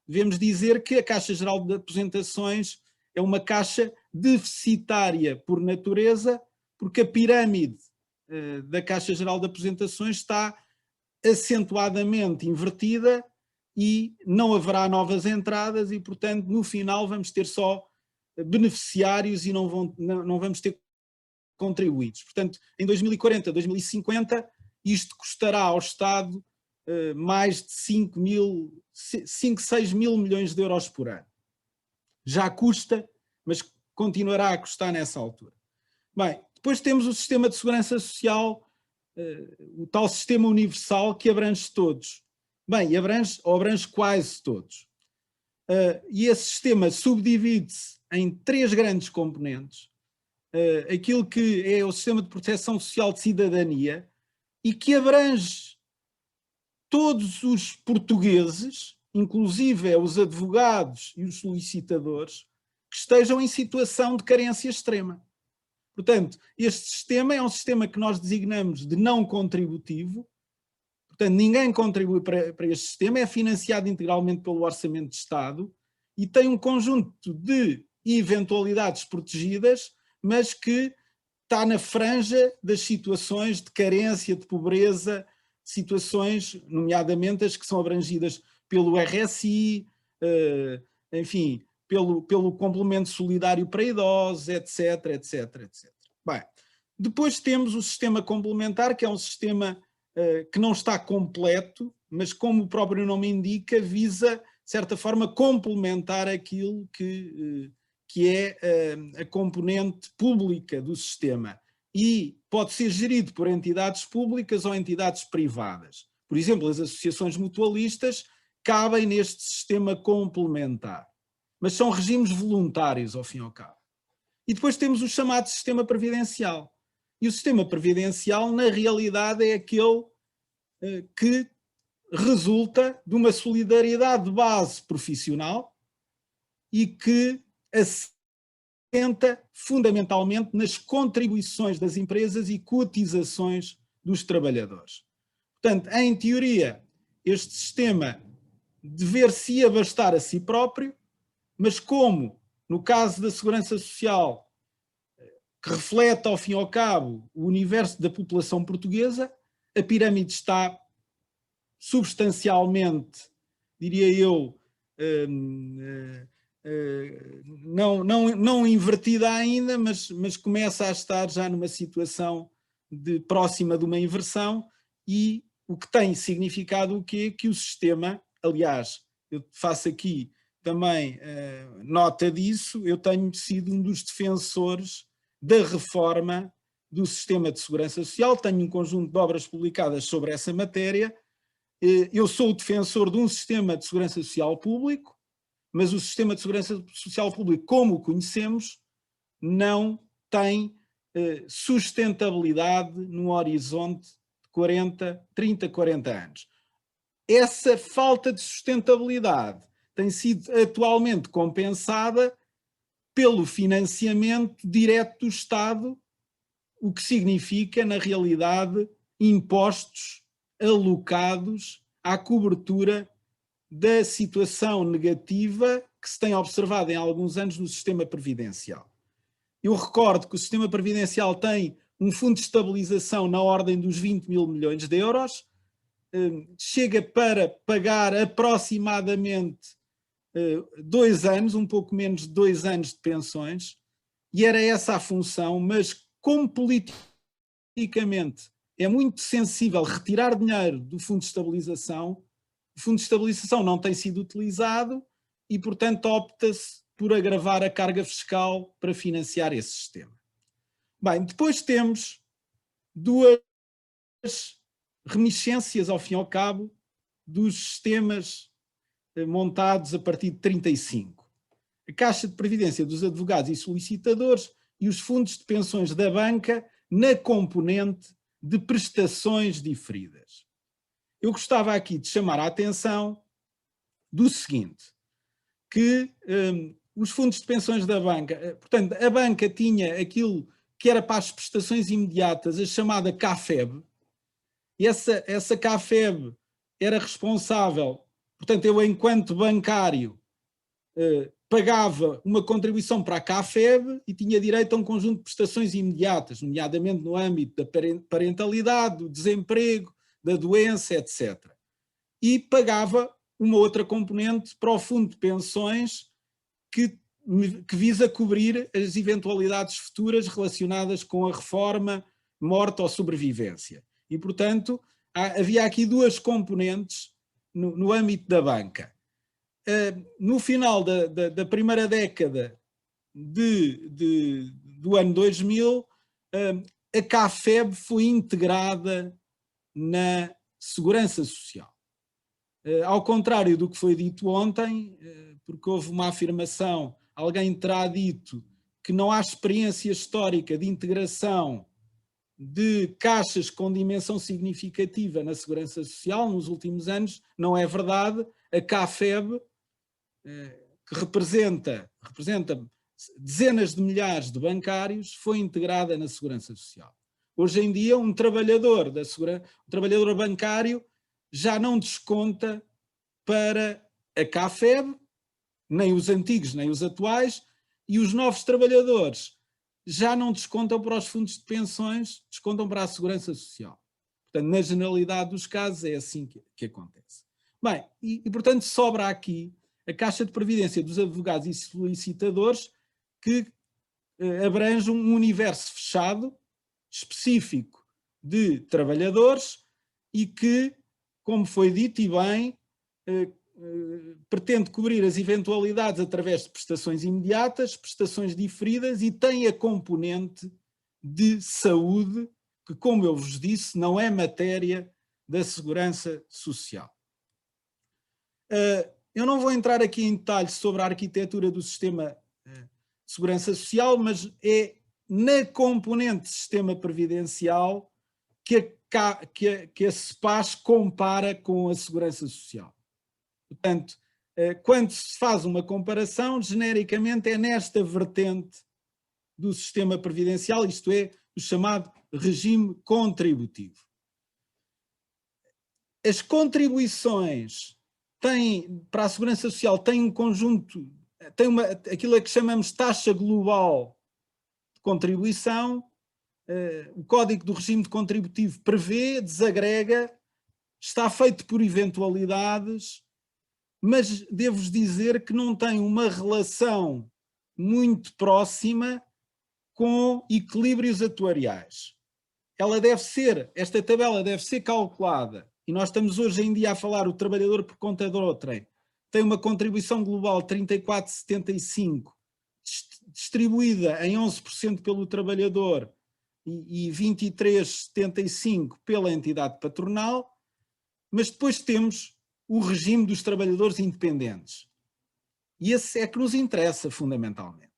Devemos dizer que a Caixa Geral de Aposentações é uma caixa deficitária por natureza, porque a pirâmide da Caixa Geral de Aposentações está acentuadamente invertida e não haverá novas entradas e, portanto, no final vamos ter só beneficiários e não vamos ter contribuintes. Portanto, em 2040, 2050, isto custará ao Estado mais de 5, 6 mil milhões de euros por ano. Já custa, mas continuará a custar nessa altura. Bem, depois temos o sistema de segurança social, o tal sistema universal que abrange todos. Bem, abrange quase todos. E esse sistema subdivide-se em 3 grandes componentes. aquilo que é o sistema de proteção social de cidadania e que abrange todos os portugueses, inclusive os advogados e os solicitadores, que estejam em situação de carência extrema. Portanto, este sistema é um sistema que nós designamos de não contributivo. Portanto, ninguém contribui para este sistema, é financiado integralmente pelo Orçamento de Estado e tem um conjunto de eventualidades protegidas, mas que está na franja das situações de carência, de pobreza, situações, nomeadamente as que são abrangidas pelo RSI, enfim, pelo complemento solidário para idosos, etc, etc, etc. Bem, depois temos o sistema complementar, que é um sistema que não está completo, mas como o próprio nome indica, visa, de certa forma, complementar aquilo que é a componente pública do sistema e pode ser gerido por entidades públicas ou entidades privadas. Por exemplo, as associações mutualistas cabem neste sistema complementar, mas são regimes voluntários, ao fim e ao cabo. E depois temos o chamado sistema previdencial. E o sistema previdencial, na realidade, é aquele que resulta de uma solidariedade de base profissional e que assenta fundamentalmente nas contribuições das empresas e cotizações dos trabalhadores. Portanto, em teoria, este sistema dever-se abastar a si próprio, mas como, no caso da Segurança Social, que reflete, ao fim e ao cabo, o universo da população portuguesa, a pirâmide está substancialmente, diria eu, não invertida ainda, mas começa a estar já numa situação próxima de uma inversão, e o que tem significado o quê? Que o sistema, aliás, eu faço aqui também nota disso, eu tenho sido um dos defensores da reforma do sistema de segurança social, tenho um conjunto de obras publicadas sobre essa matéria. Eu sou o defensor de um sistema de segurança social público, mas o sistema de segurança social público, como o conhecemos, não tem sustentabilidade num horizonte de 30, 40 anos. Essa falta de sustentabilidade tem sido atualmente compensada pelo financiamento direto do Estado, o que significa, na realidade, impostos alocados à cobertura da situação negativa que se tem observado em alguns anos no sistema previdencial. Eu recordo que o sistema previdencial tem um fundo de estabilização na ordem dos 20 mil milhões de euros, chega para pagar aproximadamente 2 anos, um pouco menos de 2 anos de pensões, e era essa a função, mas como politicamente é muito sensível retirar dinheiro do fundo de estabilização, o fundo de estabilização não tem sido utilizado e, portanto, opta-se por agravar a carga fiscal para financiar esse sistema. Bem, depois temos 2 reminiscências, ao fim e ao cabo, dos sistemas montados a partir de 35. A Caixa de Previdência dos Advogados e Solicitadores e os fundos de pensões da banca na componente de prestações diferidas. Eu gostava aqui de chamar a atenção do seguinte, que os fundos de pensões da banca, portanto, a banca tinha aquilo que era para as prestações imediatas, a chamada CAFEB, e essa CAFEB era responsável, portanto, eu enquanto bancário pagava uma contribuição para a CAFEB e tinha direito a um conjunto de prestações imediatas, nomeadamente no âmbito da parentalidade, do desemprego, da doença, etc. E pagava uma outra componente para o fundo de pensões que visa cobrir as eventualidades futuras relacionadas com a reforma, morte ou sobrevivência. E, portanto, havia aqui 2 componentes no âmbito da banca. No final da primeira década do ano 2000, a CAFEB foi integrada na Segurança Social. Ao contrário do que foi dito ontem, porque houve uma afirmação, alguém terá dito que não há experiência histórica de integração de caixas com dimensão significativa na segurança social nos últimos anos. Não é verdade. A CAFEB, que representa dezenas de milhares de bancários, foi integrada na segurança social. Hoje em dia, um trabalhador bancário já não desconta para a CAFEB, nem os antigos nem os atuais, e os novos trabalhadores já não descontam para os fundos de pensões, descontam para a segurança social. Portanto, na generalidade dos casos é assim que acontece. Bem, e portanto sobra aqui a Caixa de Previdência dos advogados e solicitadores, que abrange um universo fechado, específico de trabalhadores e que, como foi dito e bem, pretende cobrir as eventualidades através de prestações imediatas, prestações diferidas, e tem a componente de saúde, que, como eu vos disse, não é matéria da segurança social. Eu não vou entrar aqui em detalhes sobre a arquitetura do sistema de segurança social, mas é na componente de sistema previdencial que a SEPAS compara com a segurança social. Portanto, quando se faz uma comparação, genericamente é nesta vertente do sistema previdencial, isto é, o chamado regime contributivo. As contribuições para a segurança social têm um conjunto, aquilo a que chamamos taxa global de contribuição. O Código do Regime de Contributivo prevê, desagrega, está feito por eventualidades, mas devo-vos dizer que não tem uma relação muito próxima com equilíbrios atuariais. Esta tabela deve ser calculada, e nós estamos hoje em dia a falar, o trabalhador por conta de outrem tem uma contribuição global de 34,75, distribuída em 11% pelo trabalhador e 23,75 pela entidade patronal, mas depois temos o regime dos trabalhadores independentes. E esse é que nos interessa fundamentalmente.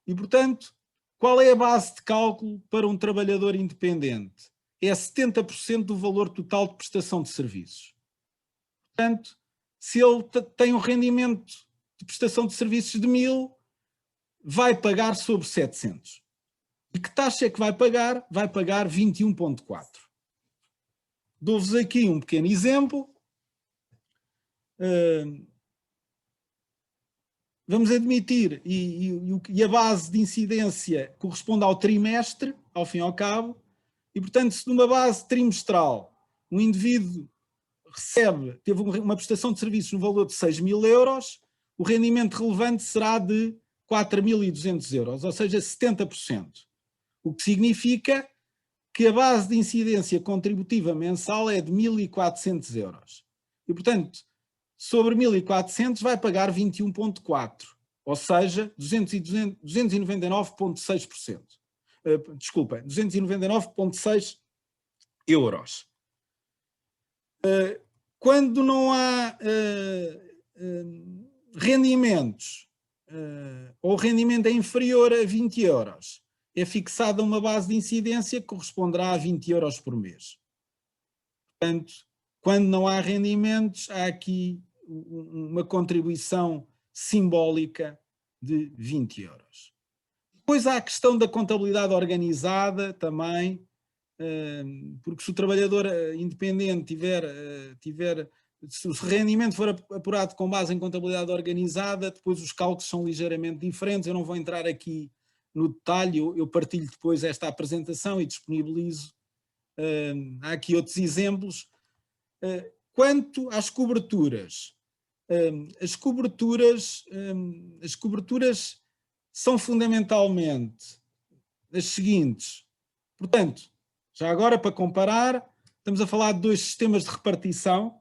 E, portanto, qual é a base de cálculo para um trabalhador independente? É 70% do valor total de prestação de serviços. Portanto, se ele tem um rendimento de prestação de serviços de 1.000, vai pagar sobre 700. E que taxa é que vai pagar? Vai pagar 21,4. Dou-vos aqui um pequeno exemplo. Vamos admitir, e a base de incidência corresponde ao trimestre, ao fim e ao cabo, e portanto, se numa base trimestral um indivíduo teve uma prestação de serviços no valor de 6.000 euros, o rendimento relevante será de 4.200 euros, ou seja, 70%. O que significa que a base de incidência contributiva mensal é de 1.400 euros. E, portanto, sobre 1.400 vai pagar 21,4, ou seja, 299,6%. Desculpa, 299,6 euros. Quando não há rendimentos, ou o rendimento é inferior a 20 euros, é fixada uma base de incidência que corresponderá a 20 euros por mês. Portanto, quando não há rendimentos, há aqui uma contribuição simbólica de 20 euros. Depois há a questão da contabilidade organizada também, porque se o trabalhador independente se o rendimento for apurado com base em contabilidade organizada, depois os cálculos são ligeiramente diferentes. Eu não vou entrar aqui no detalhe, eu partilho depois esta apresentação e disponibilizo. Há aqui outros exemplos. Quanto às coberturas, as coberturas são fundamentalmente as seguintes. Portanto, já agora para comparar, estamos a falar de dois sistemas de repartição,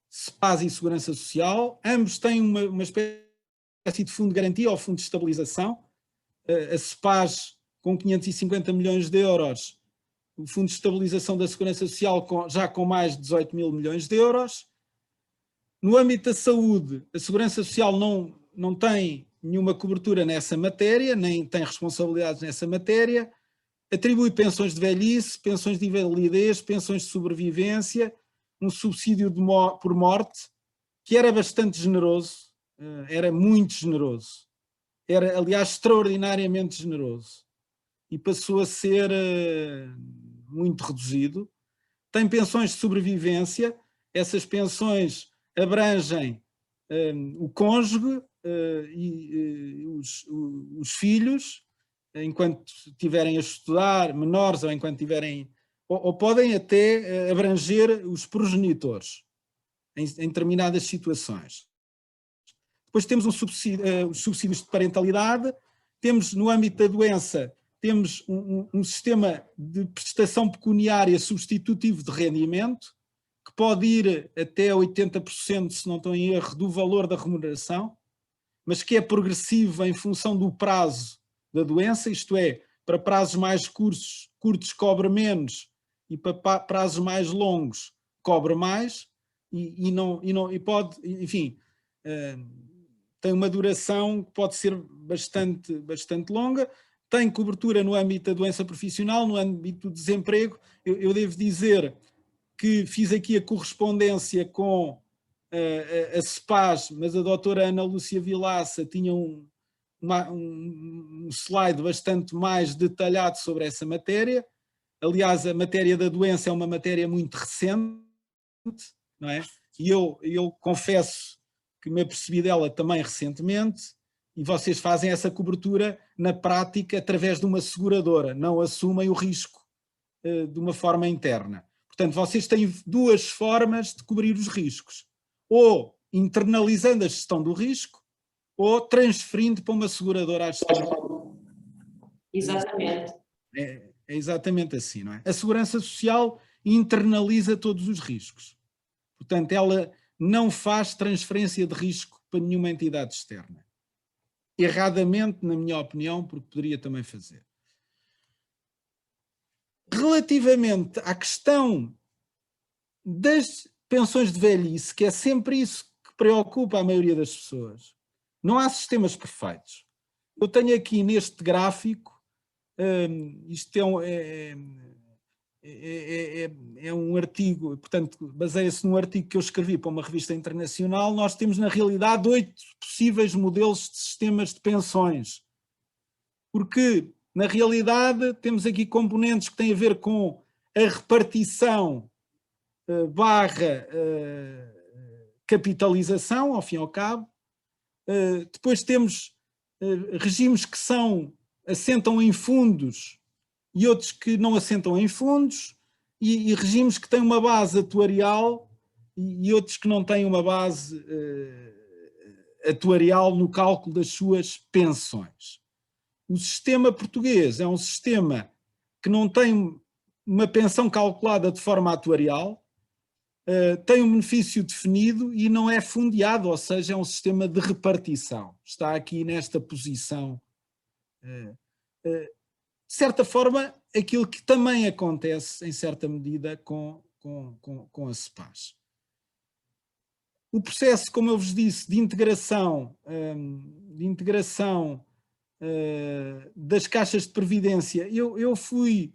SEPAS e Segurança Social. Ambos têm uma espécie de fundo de garantia ou fundo de estabilização. A SEPAS com 550 milhões de euros, o Fundo de Estabilização da Segurança Social já com mais de 18 mil milhões de euros. No âmbito da saúde, a Segurança Social não tem nenhuma cobertura nessa matéria, nem tem responsabilidades nessa matéria, atribui pensões de velhice, pensões de invalidez, pensões de sobrevivência, um subsídio por morte, que era bastante generoso, era muito generoso, era, aliás, extraordinariamente generoso, e passou a ser muito reduzido. Tem pensões de sobrevivência, essas pensões abrangem o cônjuge e os filhos, enquanto estiverem a estudar, menores, ou enquanto tiverem, ou podem até abranger os progenitores em determinadas situações. Depois temos os subsídios de parentalidade, temos no âmbito da doença, temos um sistema de prestação pecuniária substitutivo de rendimento, que pode ir até 80%, se não estou em erro, do valor da remuneração, mas que é progressivo em função do prazo da doença, isto é, para prazos mais curtos cobre menos e para prazos mais longos cobre mais e pode, enfim, tem uma duração que pode ser bastante longa, tem cobertura no âmbito da doença profissional, no âmbito do desemprego. Eu devo dizer que fiz aqui a correspondência com a CEPAS, mas a doutora Ana Lúcia Vilaça tinha um slide bastante mais detalhado sobre essa matéria. Aliás, a matéria da doença é uma matéria muito recente, não é? E eu confesso que me apercebi dela também recentemente, e vocês fazem essa cobertura na prática através de uma seguradora, não assumem o risco de uma forma interna. Portanto, vocês têm duas formas de cobrir os riscos, ou internalizando a gestão do risco, ou transferindo para uma seguradora a gestão. Exatamente. É exatamente assim, não é? A Segurança Social internaliza todos os riscos. Portanto, ela não faz transferência de risco para nenhuma entidade externa. Erradamente, na minha opinião, porque poderia também fazer. Relativamente à questão das pensões de velhice, que é sempre isso que preocupa a maioria das pessoas, não há sistemas perfeitos. Eu tenho aqui neste gráfico, isto é um artigo, portanto, baseia-se num artigo que eu escrevi para uma revista internacional. Nós temos, na realidade, 8 possíveis modelos de sistemas de pensões. Porque, na realidade, temos aqui componentes que têm a ver com a repartição barra capitalização, ao fim e ao cabo. Depois temos regimes que assentam em fundos e outros que não assentam em fundos, e regimes que têm uma base atuarial e outros que não têm uma base atuarial no cálculo das suas pensões. O sistema português é um sistema que não tem uma pensão calculada de forma atuarial, tem um benefício definido e não é fundiado, ou seja, é um sistema de repartição. Está aqui nesta posição. De certa forma, aquilo que também acontece, em certa medida, com a CEPAS. O processo, como eu vos disse, de integração das caixas de previdência, eu fui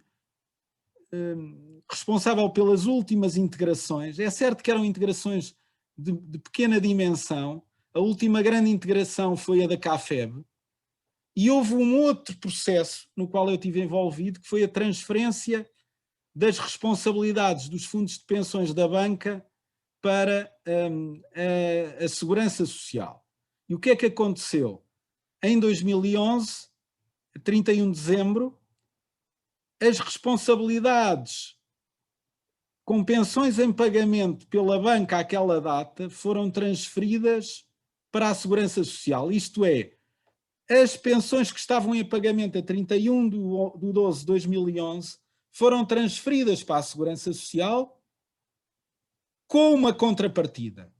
responsável pelas últimas integrações. É certo que eram integrações de pequena dimensão. A última grande integração foi a da CAFEB. E houve um outro processo no qual eu estive envolvido, que foi a transferência das responsabilidades dos fundos de pensões da banca para a Segurança Social. E o que é que aconteceu? Em 2011, 31 de dezembro, as responsabilidades com pensões em pagamento pela banca àquela data foram transferidas para a Segurança Social. Isto é, as pensões que estavam em pagamento a 31 de 12 de 2011 foram transferidas para a Segurança Social com uma contrapartida.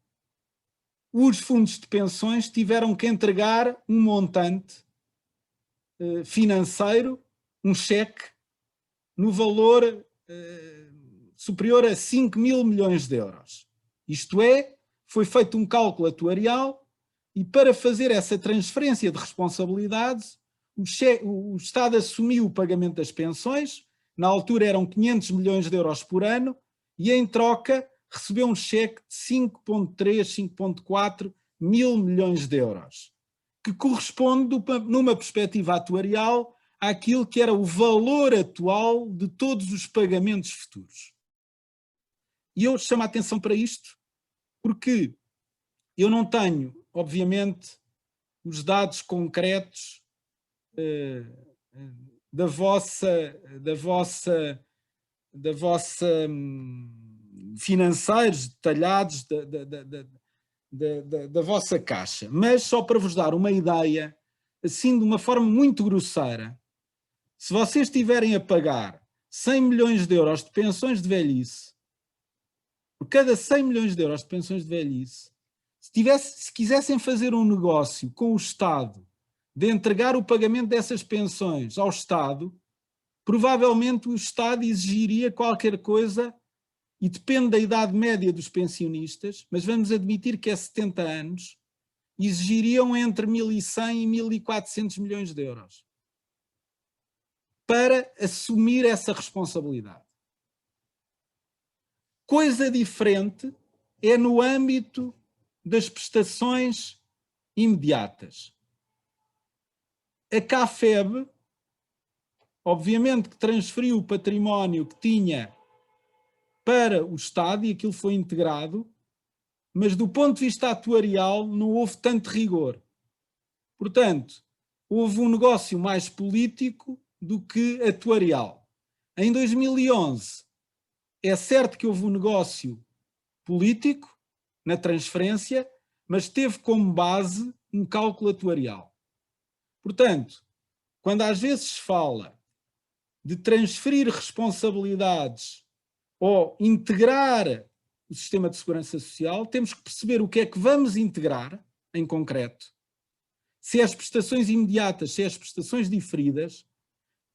Os fundos de pensões tiveram que entregar um montante financeiro, um cheque, no valor superior a 5 mil milhões de euros. Isto é, foi feito um cálculo atuarial e para fazer essa transferência de responsabilidades, o Estado assumiu o pagamento das pensões, na altura eram 500 milhões de euros por ano, e em troca recebeu um cheque de 5,3, 5,4 mil milhões de euros, que corresponde, numa perspectiva atuarial, àquilo que era o valor atual de todos os pagamentos futuros. E eu chamo a atenção para isto, porque eu não tenho, obviamente, os dados concretos financeiros detalhados da vossa caixa, mas só para vos dar uma ideia, assim de uma forma muito grosseira, se vocês estiverem a pagar 100 milhões de euros de pensões de velhice, por cada 100 milhões de euros de pensões de velhice, se quisessem fazer um negócio com o Estado de entregar o pagamento dessas pensões ao Estado, provavelmente o Estado exigiria qualquer coisa, e depende da idade média dos pensionistas, mas vamos admitir que é 70 anos, exigiriam entre 1.100 e 1.400 milhões de euros para assumir essa responsabilidade. Coisa diferente é no âmbito das prestações imediatas. A CAFEB, obviamente que transferiu o património que tinha para o Estado e aquilo foi integrado, mas do ponto de vista atuarial não houve tanto rigor. Portanto, houve um negócio mais político do que atuarial. Em 2011, é certo que houve um negócio político na transferência, mas teve como base um cálculo atuarial. Portanto, quando às vezes se fala de transferir responsabilidades ou integrar o sistema de segurança social, temos que perceber o que é que vamos integrar em concreto, se é as prestações imediatas, se é as prestações diferidas,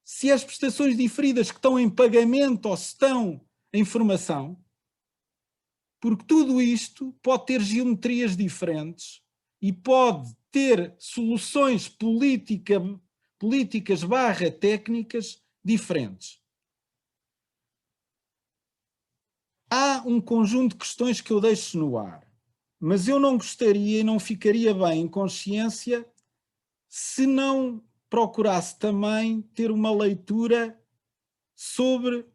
se é as prestações diferidas que estão em pagamento ou se estão em formação, porque tudo isto pode ter geometrias diferentes e pode ter soluções políticas / técnicas diferentes. Há um conjunto de questões que eu deixo no ar, mas eu não gostaria e não ficaria bem em consciência se não procurasse também ter uma leitura sobre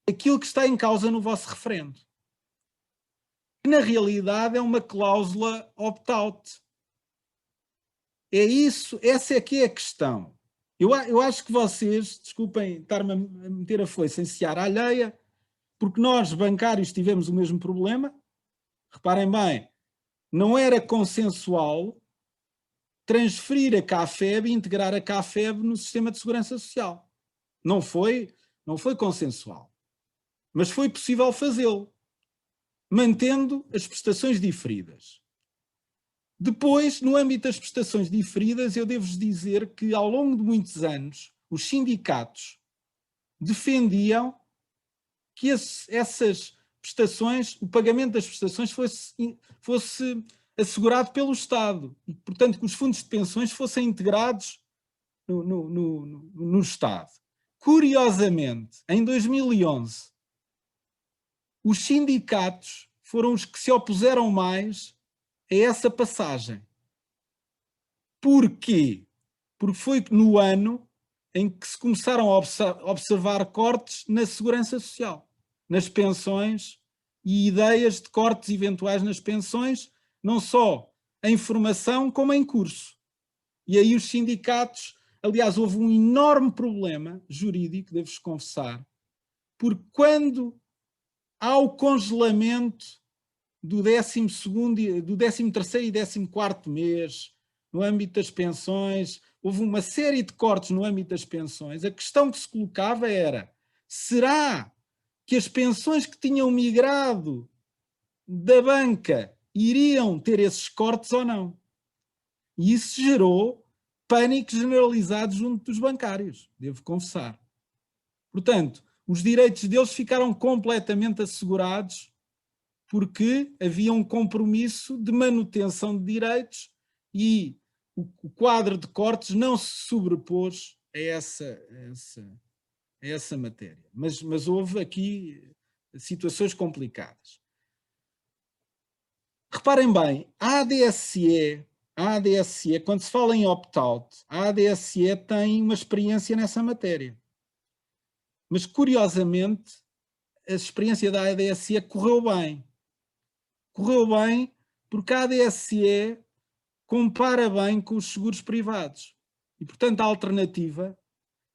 aquilo que está em causa no vosso referendo. Que na realidade é uma cláusula opt-out. É isso, essa é que é a questão. Eu acho que vocês, desculpem estar-me a meter a foice em seara alheia, porque nós, bancários, tivemos o mesmo problema. Reparem bem, não era consensual transferir a CAFEB e integrar a CAFEB no sistema de segurança social. Não foi consensual. Mas foi possível fazê-lo, mantendo as prestações diferidas. Depois, no âmbito das prestações diferidas, eu devo-vos dizer que ao longo de muitos anos, os sindicatos defendiam que essas prestações, o pagamento das prestações fosse assegurado pelo Estado e, portanto, que os fundos de pensões fossem integrados no Estado. Curiosamente, em 2011, os sindicatos foram os que se opuseram mais a essa passagem. Porquê? Porque foi no ano em que se começaram a observar cortes na segurança social, nas pensões e ideias de cortes eventuais nas pensões, não só em formação como em curso. E aí os sindicatos, aliás, houve um enorme problema jurídico, devo-vos confessar, porque quando há o congelamento do 12º, do 13º e 14º mês, no âmbito das pensões, houve uma série de cortes no âmbito das pensões, a questão que se colocava era, será que as pensões que tinham migrado da banca iriam ter esses cortes ou não? E isso gerou pânico generalizado junto dos bancários, devo confessar. Portanto, os direitos deles ficaram completamente assegurados porque havia um compromisso de manutenção de direitos e o quadro de cortes não se sobrepôs a essa matéria. Mas houve aqui situações complicadas. Reparem bem, a ADSE, quando se fala em opt-out, a ADSE tem uma experiência nessa matéria. Mas, curiosamente, a experiência da ADSE correu bem. Correu bem porque a ADSE compara bem com os seguros privados. E, portanto, a alternativa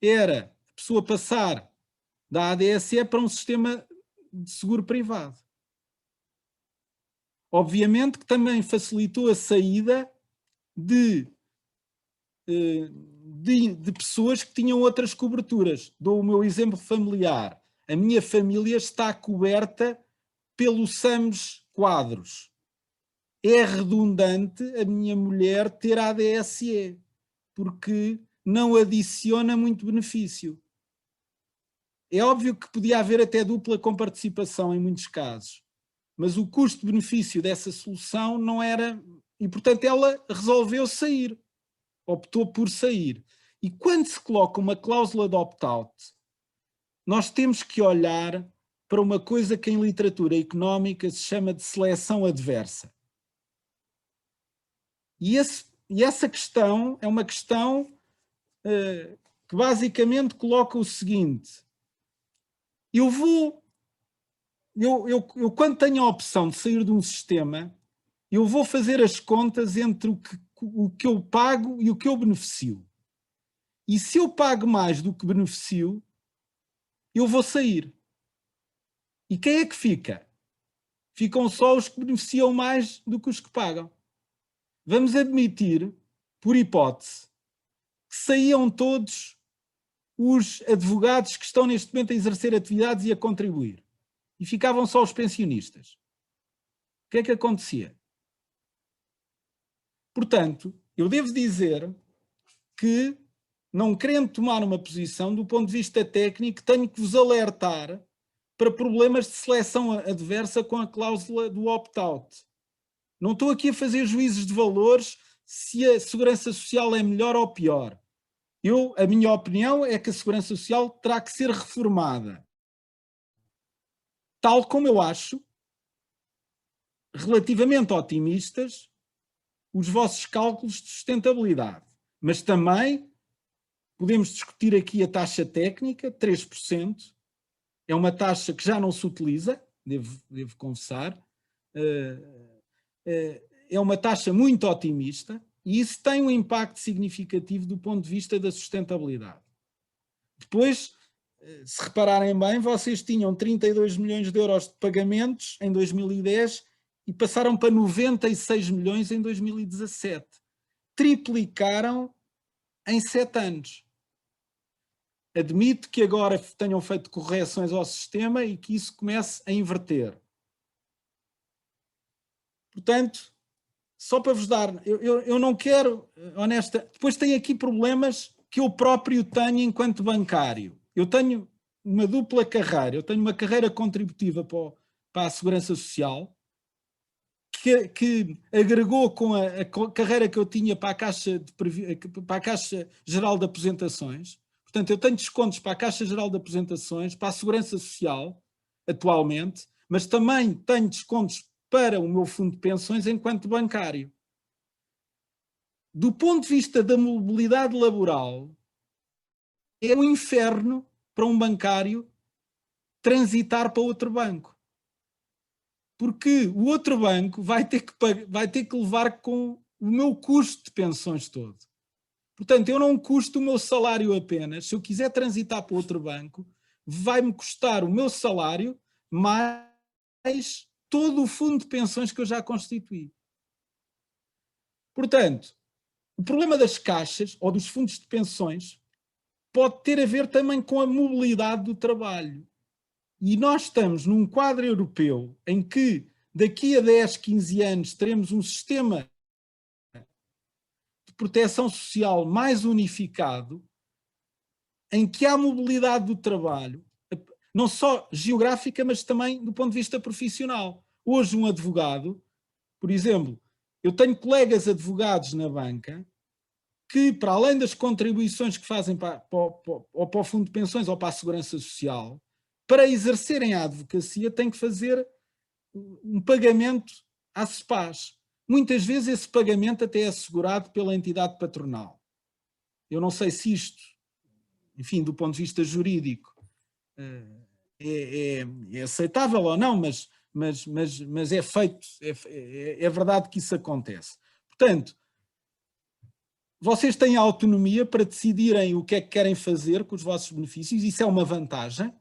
era a pessoa passar da ADSE para um sistema de seguro privado. Obviamente que também facilitou a saída de pessoas que tinham outras coberturas. Dou o meu exemplo familiar. A minha família está coberta pelo SAMS Quadros. É redundante a minha mulher ter a ADSE, porque não adiciona muito benefício. É óbvio que podia haver até dupla comparticipação em muitos casos, mas o custo-benefício dessa solução não era... E, portanto, ela resolveu sair. Optou por sair. E quando se coloca uma cláusula de opt-out, nós temos que olhar para uma coisa que em literatura económica se chama de seleção adversa. E essa questão é uma questão que basicamente coloca o seguinte: eu quando tenho a opção de sair de um sistema, eu vou fazer as contas entre o que eu pago e o que eu beneficio. E se eu pago mais do que beneficio, eu vou sair. E quem é que fica? Ficam só os que beneficiam mais do que os que pagam. Vamos admitir, por hipótese, que saíam todos os advogados que estão neste momento a exercer atividades e a contribuir. E ficavam só os pensionistas. O que é que acontecia? Portanto, eu devo dizer que, não querendo tomar uma posição, do ponto de vista técnico, tenho que vos alertar para problemas de seleção adversa com a cláusula do opt-out. Não estou aqui a fazer juízos de valores se a segurança social é melhor ou pior. A minha opinião é que a segurança social terá que ser reformada. Tal como eu acho, relativamente otimistas, os vossos cálculos de sustentabilidade. Mas também podemos discutir aqui a taxa técnica, 3%. É uma taxa que já não se utiliza, devo confessar. É uma taxa muito otimista e isso tem um impacto significativo do ponto de vista da sustentabilidade. Depois, se repararem bem, vocês tinham 32 milhões de euros de pagamentos em 2010 e passaram para 96 milhões em 2017. Triplicaram em 7 anos. Admito que agora tenham feito correções ao sistema e que isso comece a inverter. Portanto, só para vos dar, eu não quero, honesta, depois tem aqui problemas que eu próprio tenho enquanto bancário. Eu tenho uma dupla carreira, eu tenho uma carreira contributiva para a Segurança Social, que agregou com a carreira que eu tinha para a Caixa Geral de Aposentações. Portanto, eu tenho descontos para a Caixa Geral de Aposentações, para a Segurança Social, atualmente, mas também tenho descontos para o meu fundo de pensões enquanto bancário. Do ponto de vista da mobilidade laboral, é um inferno para um bancário transitar para outro banco. Porque o outro banco vai ter que levar com o meu custo de pensões todo. Portanto, eu não custo o meu salário apenas. Se eu quiser transitar para outro banco, vai-me custar o meu salário mais todo o fundo de pensões que eu já constituí. Portanto, o problema das caixas ou dos fundos de pensões pode ter a ver também com a mobilidade do trabalho. E nós estamos num quadro europeu em que daqui a 10, 15 anos teremos um sistema de proteção social mais unificado, em que há mobilidade do trabalho, não só geográfica, mas também do ponto de vista profissional. Hoje um advogado, por exemplo, eu tenho colegas advogados na banca que, para além das contribuições que fazem para o Fundo de Pensões ou para a Segurança Social, para exercerem a advocacia têm que fazer um pagamento à SEPAS. Muitas vezes esse pagamento até é assegurado pela entidade patronal. Eu não sei se isto, enfim, do ponto de vista jurídico, é aceitável ou não, mas é feito, é verdade que isso acontece. Portanto, vocês têm autonomia para decidirem o que é que querem fazer com os vossos benefícios, isso é uma vantagem.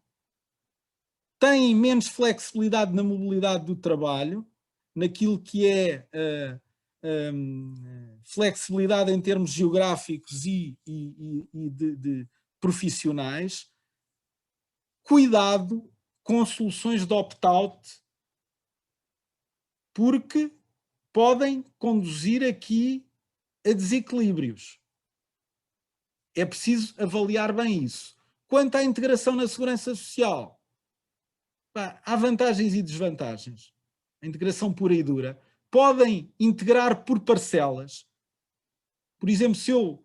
Têm menos flexibilidade na mobilidade do trabalho, naquilo que é flexibilidade em termos geográficos e de profissionais. Cuidado com soluções de opt-out, porque podem conduzir aqui a desequilíbrios. É preciso avaliar bem isso. Quanto à integração na segurança social, há vantagens e desvantagens. A integração pura e dura. Podem integrar por parcelas. Por exemplo, se eu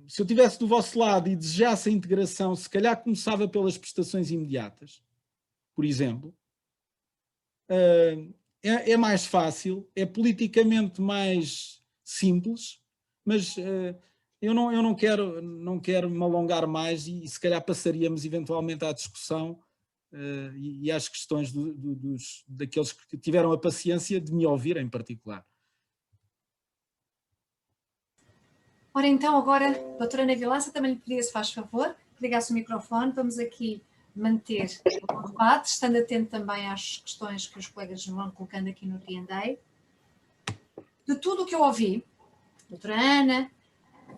estivesse do vosso lado e desejasse a integração, se calhar começava pelas prestações imediatas, por exemplo. É mais fácil, é politicamente mais simples, mas eu não quero me alongar mais e se calhar passaríamos eventualmente à discussão e às questões daqueles que tiveram a paciência de me ouvir em particular. Ora então, agora, doutora Ana Vilaça, também lhe pedia, se faz favor, que ligasse o microfone. Vamos aqui manter o debate, estando atento também às questões que os colegas vão colocando aqui no Q&A. De tudo o que eu ouvi, doutora Ana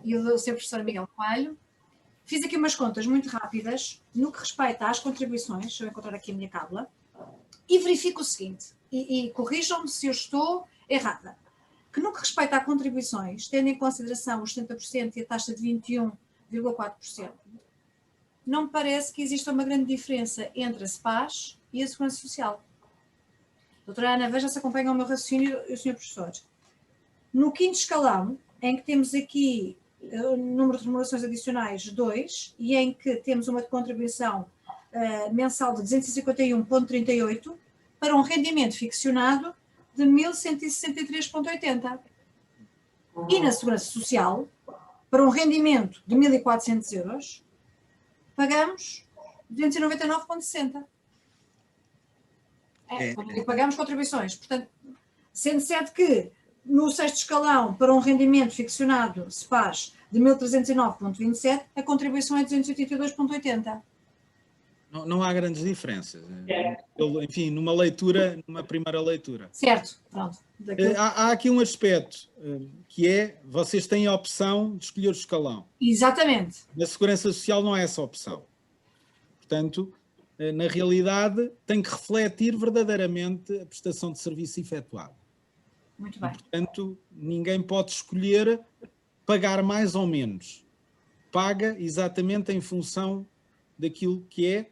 e o seu professor Miguel Coelho, fiz aqui umas contas muito rápidas no que respeita às contribuições, deixa eu encontrar aqui a minha cábula, e verifico o seguinte, e corrijam-me se eu estou errada, que no que respeita a contribuições, tendo em consideração os 70% e a taxa de 21,4%, não me parece que exista uma grande diferença entre a SEPAS e a Segurança Social. Doutora Ana, veja se acompanha o meu raciocínio e o senhor professor. No quinto escalão, em que temos aqui o número de remunerações adicionais 2 e em que temos uma contribuição mensal de 251,38 para um rendimento ficcionado de 1.163,80. E na Segurança Social, para um rendimento de 1.400 euros, pagamos 299,60. E pagamos contribuições. Portanto, sendo certo que no sexto escalão, para um rendimento ficcionado SEPAS de 1.309,27, a contribuição é 282,80. Não há grandes diferenças. Enfim, numa primeira leitura. Certo, pronto. Há aqui um aspecto que é, vocês têm a opção de escolher o escalão. Exatamente. Na Segurança Social não há essa opção. Portanto, na realidade, tem que refletir verdadeiramente a prestação de serviço efetuado. Muito bem. E, portanto, ninguém pode escolher pagar mais ou menos. Paga exatamente em função daquilo que é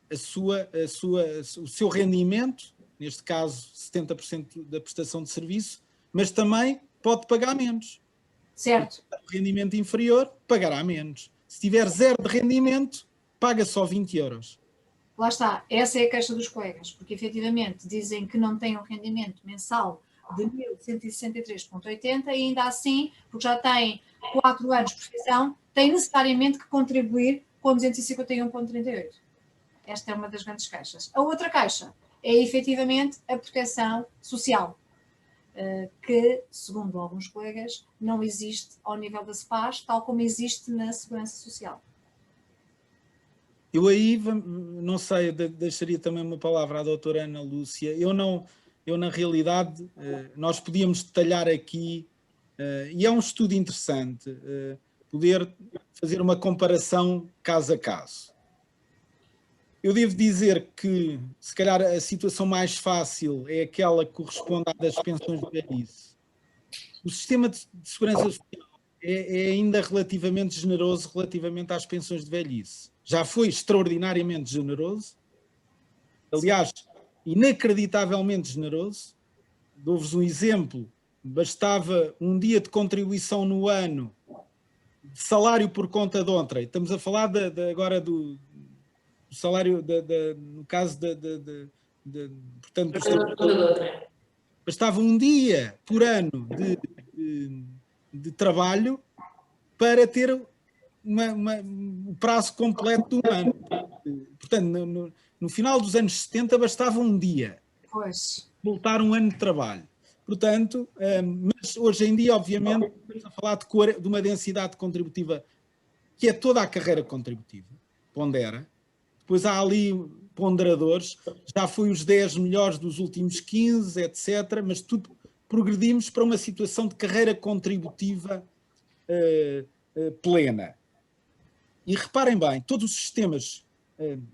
o seu rendimento, neste caso 70% da prestação de serviço, mas também pode pagar menos. Certo. Se tiver rendimento inferior, pagará menos. Se tiver 0 de rendimento, paga só 20 euros. Lá está, essa é a queixa dos colegas, porque efetivamente dizem que não têm um rendimento mensal de 1.163,80 e ainda assim, porque já têm 4 anos de profissão, têm necessariamente que contribuir com 251,38. Esta é uma das grandes queixas. A outra queixa é efetivamente a proteção social, que, segundo alguns colegas, não existe ao nível da SEPAS, tal como existe na Segurança Social. Eu aí, não sei, deixaria também uma palavra à doutora Ana Lúcia. Eu na realidade, nós podíamos detalhar aqui, e é um estudo interessante, poder fazer uma comparação caso a caso. Eu devo dizer que, se calhar, a situação mais fácil é aquela que corresponde à das pensões de velhice. O sistema de segurança social é ainda relativamente generoso relativamente às pensões de velhice. Já foi extraordinariamente generoso. Aliás, inacreditavelmente generoso. Dou-vos um exemplo, bastava um dia de contribuição no ano, de salário por conta de outrem. Estamos a falar agora do salário, no caso portanto, bastava um dia por ano de trabalho para ter o prazo completo do ano. Portanto, no final dos anos 70 bastava um dia. Pois. Voltar um ano de trabalho. Portanto, mas hoje em dia, obviamente, estamos a falar de uma densidade contributiva que é toda a carreira contributiva, pondera. Depois há ali ponderadores, já foi os 10 melhores dos últimos 15, etc. Mas tudo progredimos para uma situação de carreira contributiva plena. E reparem bem, todos os sistemas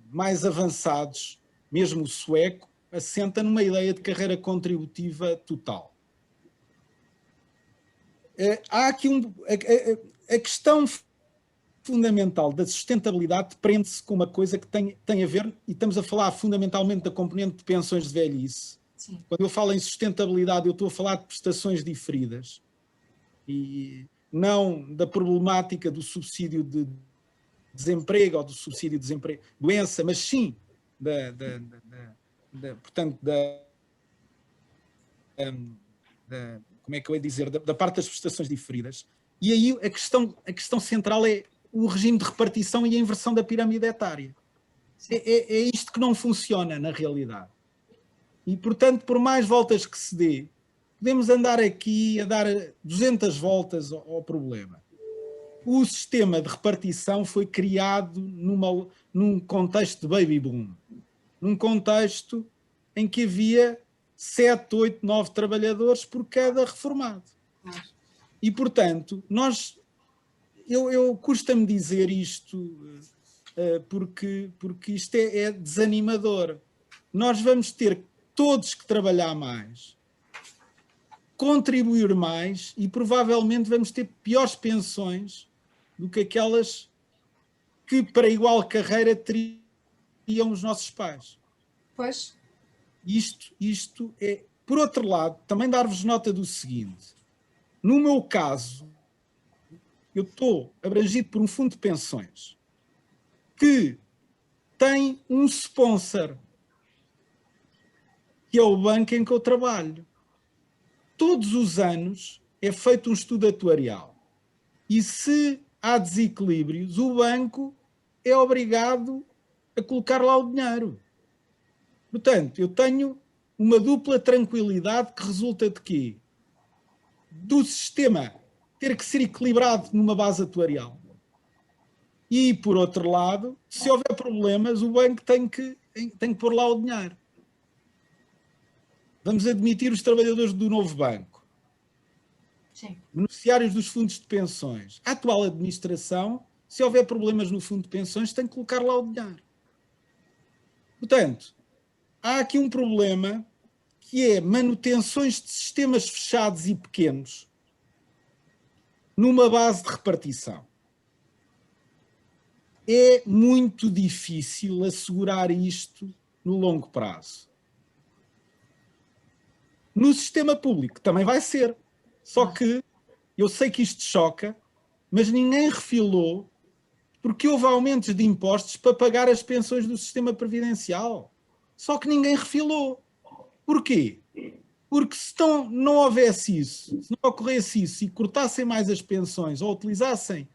mais avançados, mesmo o sueco, assenta numa ideia de carreira contributiva total. Há aqui a questão fundamental da sustentabilidade prende-se com uma coisa que tem a ver, e estamos a falar fundamentalmente da componente de pensões de velhice. Sim. Quando eu falo em sustentabilidade, eu estou a falar de prestações diferidas e não da problemática do subsídio de desemprego ou do subsídio de desemprego, doença, mas sim portanto, como é que eu ia dizer, da parte das prestações diferidas. E aí a questão central é o regime de repartição e a inversão da pirâmide etária. É isto que não funciona na realidade. E, portanto, por mais voltas que se dê, podemos andar aqui a dar 200 voltas ao problema. O sistema de repartição foi criado num contexto de baby boom. Num contexto em que havia 7, 8, 9 trabalhadores por cada reformado. E, portanto, eu custa-me dizer isto porque isto é desanimador. Nós vamos ter todos que trabalhar mais, contribuir mais e provavelmente vamos ter piores pensões do que aquelas que para igual carreira teriam os nossos pais. Pois. Isto é... Por outro lado, também dar-vos nota do seguinte. No meu caso, eu estou abrangido por um fundo de pensões que tem um sponsor, que é o banco em que eu trabalho. Todos os anos é feito um estudo atuarial. E se há desequilíbrios, o banco é obrigado a colocar lá o dinheiro. Portanto, eu tenho uma dupla tranquilidade que resulta de quê? Do sistema ter que ser equilibrado numa base atuarial. E, por outro lado, se houver problemas, o banco tem que pôr lá o dinheiro. Vamos admitir os trabalhadores do novo banco. Sim. Beneficiários dos fundos de pensões. A atual administração, se houver problemas no fundo de pensões, tem que colocar lá o dinheiro. Portanto, há aqui um problema que é manutenções de sistemas fechados e pequenos numa base de repartição. É muito difícil assegurar isto no longo prazo. No sistema público também vai ser. Só que eu sei que isto choca, mas ninguém refilou porque houve aumentos de impostos para pagar as pensões do sistema previdencial. Só que ninguém refilou. Porquê? Porque se não houvesse isso, se não ocorresse isso e cortassem mais as pensões ou utilizassem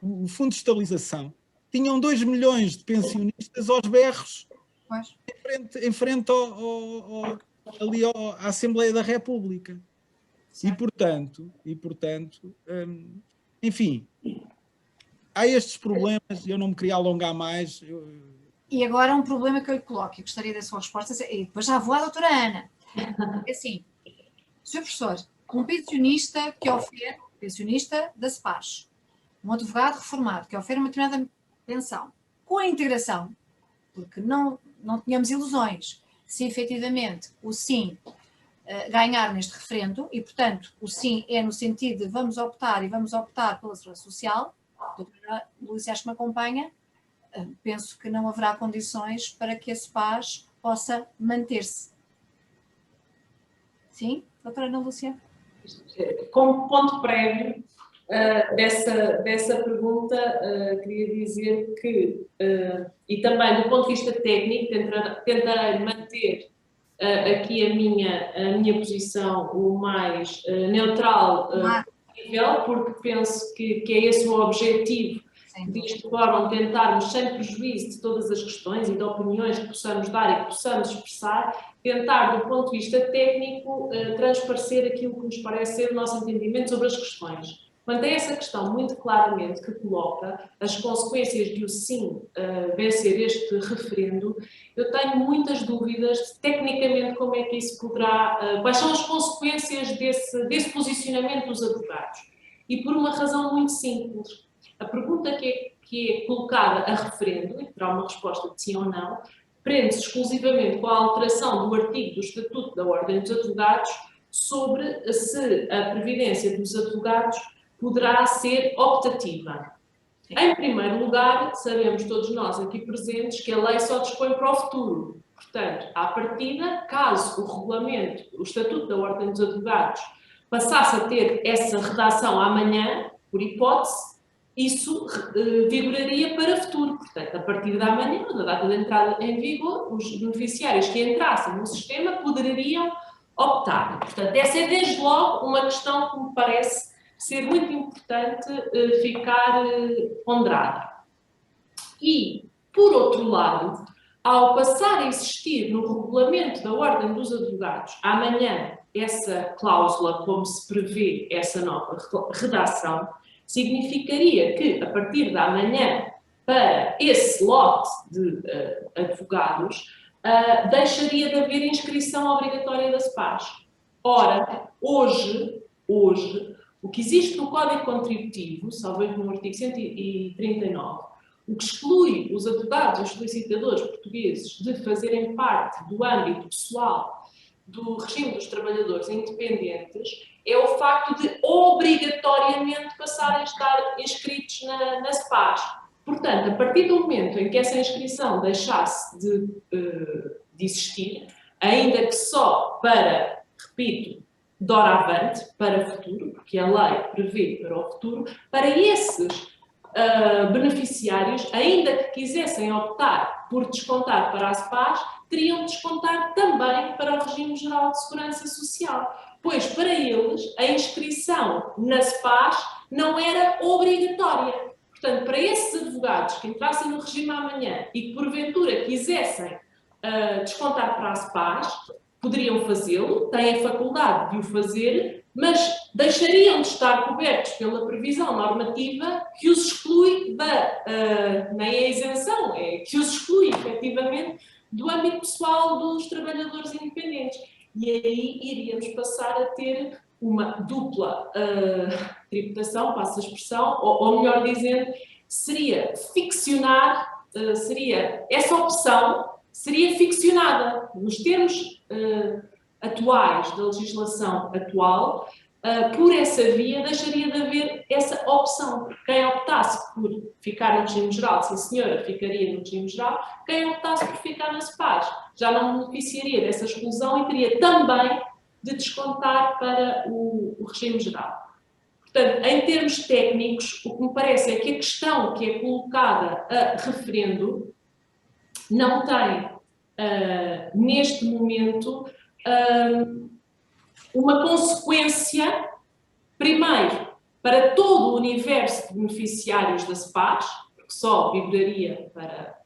o fundo de estabilização, tinham 2 milhões de pensionistas aos berros em frente ali à Assembleia da República. E portanto, enfim, há estes problemas, eu não me queria alongar mais. E agora um problema que eu lhe coloco, e gostaria da sua resposta, e depois já vou à doutora Ana. É assim, Sr. Professor, um pensionista que ofere, pensionista da SEPAS, um advogado reformado que ofere uma determinada pensão, com a integração, porque não tínhamos ilusões, se efetivamente o sim ganhar neste referendo, e portanto o sim é no sentido de vamos optar pela segurança social, a doutora Lúcia acho que me acompanha, penso que não haverá condições para que a SEPAS possa manter-se. Sim, doutora Ana Lúcia? Como ponto prévio dessa pergunta, queria dizer que, e também do ponto de vista técnico, tentarei manter aqui a minha posição o mais neutral possível, porque penso que é esse o objetivo deste fórum, tentarmos, sem prejuízo de todas as questões e de opiniões que possamos dar e que possamos expressar, tentar, do ponto de vista técnico, transparecer aquilo que nos parece ser o nosso entendimento sobre as questões. Quanto a essa questão, muito claramente, que coloca as consequências de o sim vencer este referendo, eu tenho muitas dúvidas de, tecnicamente, como é que isso poderá, quais são as consequências desse posicionamento dos advogados. E por uma razão muito simples. A pergunta que é colocada a referendo, e que terá uma resposta de sim ou não, prende-se exclusivamente com a alteração do artigo do Estatuto da Ordem dos Advogados sobre se a previdência dos advogados poderá ser optativa. Em primeiro lugar, sabemos todos nós aqui presentes que a lei só dispõe para o futuro. Portanto, à partida, caso o regulamento, o Estatuto da Ordem dos Advogados, passasse a ter essa redação amanhã, por hipótese, isso vigoraria para o futuro. Portanto, a partir da manhã, na data de entrada em vigor, os beneficiários que entrassem no sistema poderiam optar. Portanto, essa é desde logo uma questão que me parece ser muito importante ficar ponderada. E, por outro lado, ao passar a existir no regulamento da Ordem dos Advogados, amanhã, essa cláusula, como se prevê essa nova redação, significaria que, a partir da manhã, para esse lote de advogados, deixaria de haver inscrição obrigatória da SPAS. Ora, hoje, o que existe no Código Contributivo, salvo no artigo 139, o que exclui os advogados e os solicitadores portugueses de fazerem parte do âmbito pessoal do regime dos trabalhadores independentes, é o facto de obrigatoriamente passarem a estar inscritos na SPAS. Portanto, a partir do momento em que essa inscrição deixasse de existir, ainda que só para, repito, doravante, para o futuro, porque a lei prevê para o futuro, para esses beneficiários, ainda que quisessem optar por descontar para a SPAS, teriam de descontar também para o Regime Geral de Segurança Social, pois para eles a inscrição na SPAS não era obrigatória. Portanto, para esses advogados que entrassem no regime amanhã e que porventura quisessem descontar para a SPAS, poderiam fazê-lo, têm a faculdade de o fazer, mas deixariam de estar cobertos pela previsão normativa que os exclui nem a isenção, é que os exclui efetivamente do âmbito pessoal dos trabalhadores independentes. E aí iríamos passar a ter uma dupla tributação, passa a expressão, ou melhor dizendo, seria ficcionar, essa opção seria ficcionada nos termos atuais da legislação atual, por essa via deixaria de haver essa opção. Quem optasse por ficar no regime geral, sim senhora, ficaria no regime geral. Quem optasse por ficar na SPAS já não beneficiaria dessa exclusão e teria também de descontar para o regime geral. Portanto, em termos técnicos, o que me parece é que a questão que é colocada a referendo não tem, neste momento, uma consequência, primeiro, para todo o universo de beneficiários da SPAS, porque só vigoraria para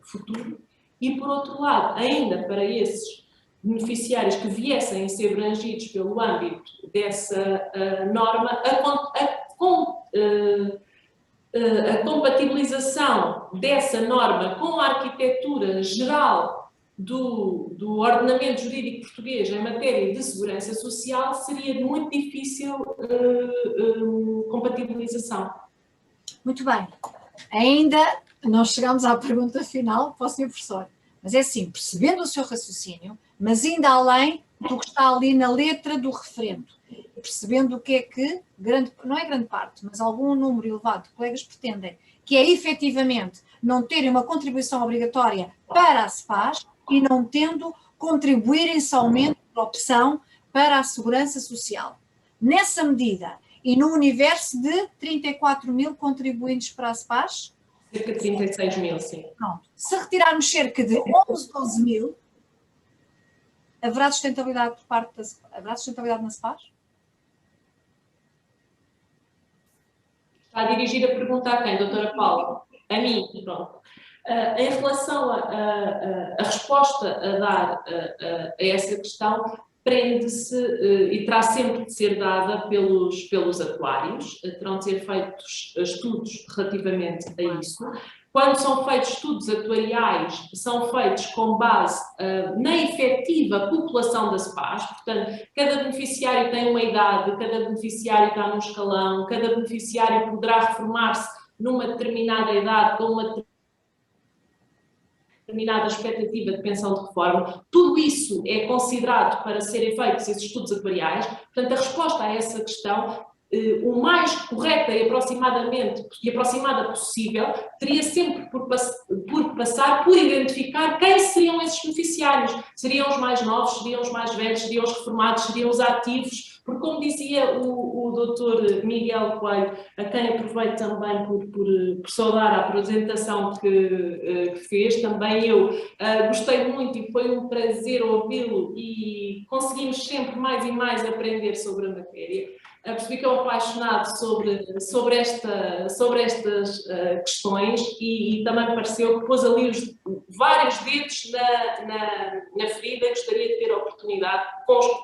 o futuro, e, por outro lado, ainda para esses beneficiários que viessem a ser abrangidos pelo âmbito dessa norma, a compatibilização dessa norma com a arquitetura geral do ordenamento jurídico português em matéria de segurança social seria de muito difícil compatibilização. Muito bem. Ainda não chegamos à pergunta final para o Sr. Professor, mas é assim, percebendo o seu raciocínio, mas ainda além do que está ali na letra do referendo, percebendo o que é que, não é grande parte, mas algum número elevado de colegas pretendem, que é efetivamente não terem uma contribuição obrigatória para a SPAS, e não tendo, contribuírem somente por opção para a segurança social. Nessa medida, e no universo de 34 mil contribuintes para a SEPAS, cerca de 36 mil, sim. Pronto. Se retirarmos cerca de 11, 12 mil, haverá sustentabilidade por parte haverá sustentabilidade na SEPAS? Está a dirigir a pergunta a quem, doutora Paula? A mim, pronto. Em relação a resposta a dar a essa questão, prende-se e terá sempre de ser dada pelos atuários, terão de ser feitos estudos relativamente a isso. Quando são feitos estudos atuariais, são feitos com base na efetiva população da SEPAS, portanto, cada beneficiário tem uma idade, cada beneficiário está num escalão, cada beneficiário poderá reformar-se numa determinada idade, com uma determinada expectativa de pensão de reforma. Tudo isso é considerado para serem feitos esses estudos atuariais. Portanto, a resposta a essa questão, o mais correta e aproximada possível, teria sempre por passar por identificar quem seriam esses beneficiários. Seriam os mais novos, seriam os mais velhos, seriam os reformados, seriam os ativos, porque como dizia o Dr. Miguel Coelho, a quem aproveito também por saudar a apresentação que fez, também eu gostei muito e foi um prazer ouvi-lo e conseguimos sempre mais e mais aprender sobre a matéria. Percebi que é um apaixonado sobre estas questões e também me pareceu que pôs ali vários dedos na ferida. Gostaria de ter a oportunidade,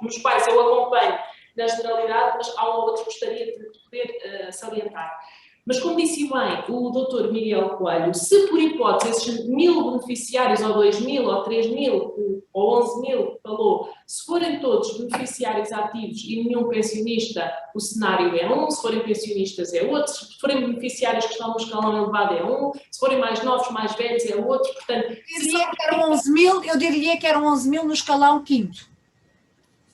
nos quais eu acompanho na generalidade, mas há um ou outro que gostaria de poder salientar. Mas, como disse bem o Dr. Miguel Coelho, se por hipótese esses 1000 beneficiários, ou 2000, ou 3000, ou 11 mil que falou, se forem todos beneficiários ativos e nenhum pensionista, o cenário é um, se forem pensionistas é outro, se forem beneficiários que estão no escalão elevado é um, se forem mais novos, mais velhos é outro, portanto... Eu diria que eram 11 mil no escalão quinto.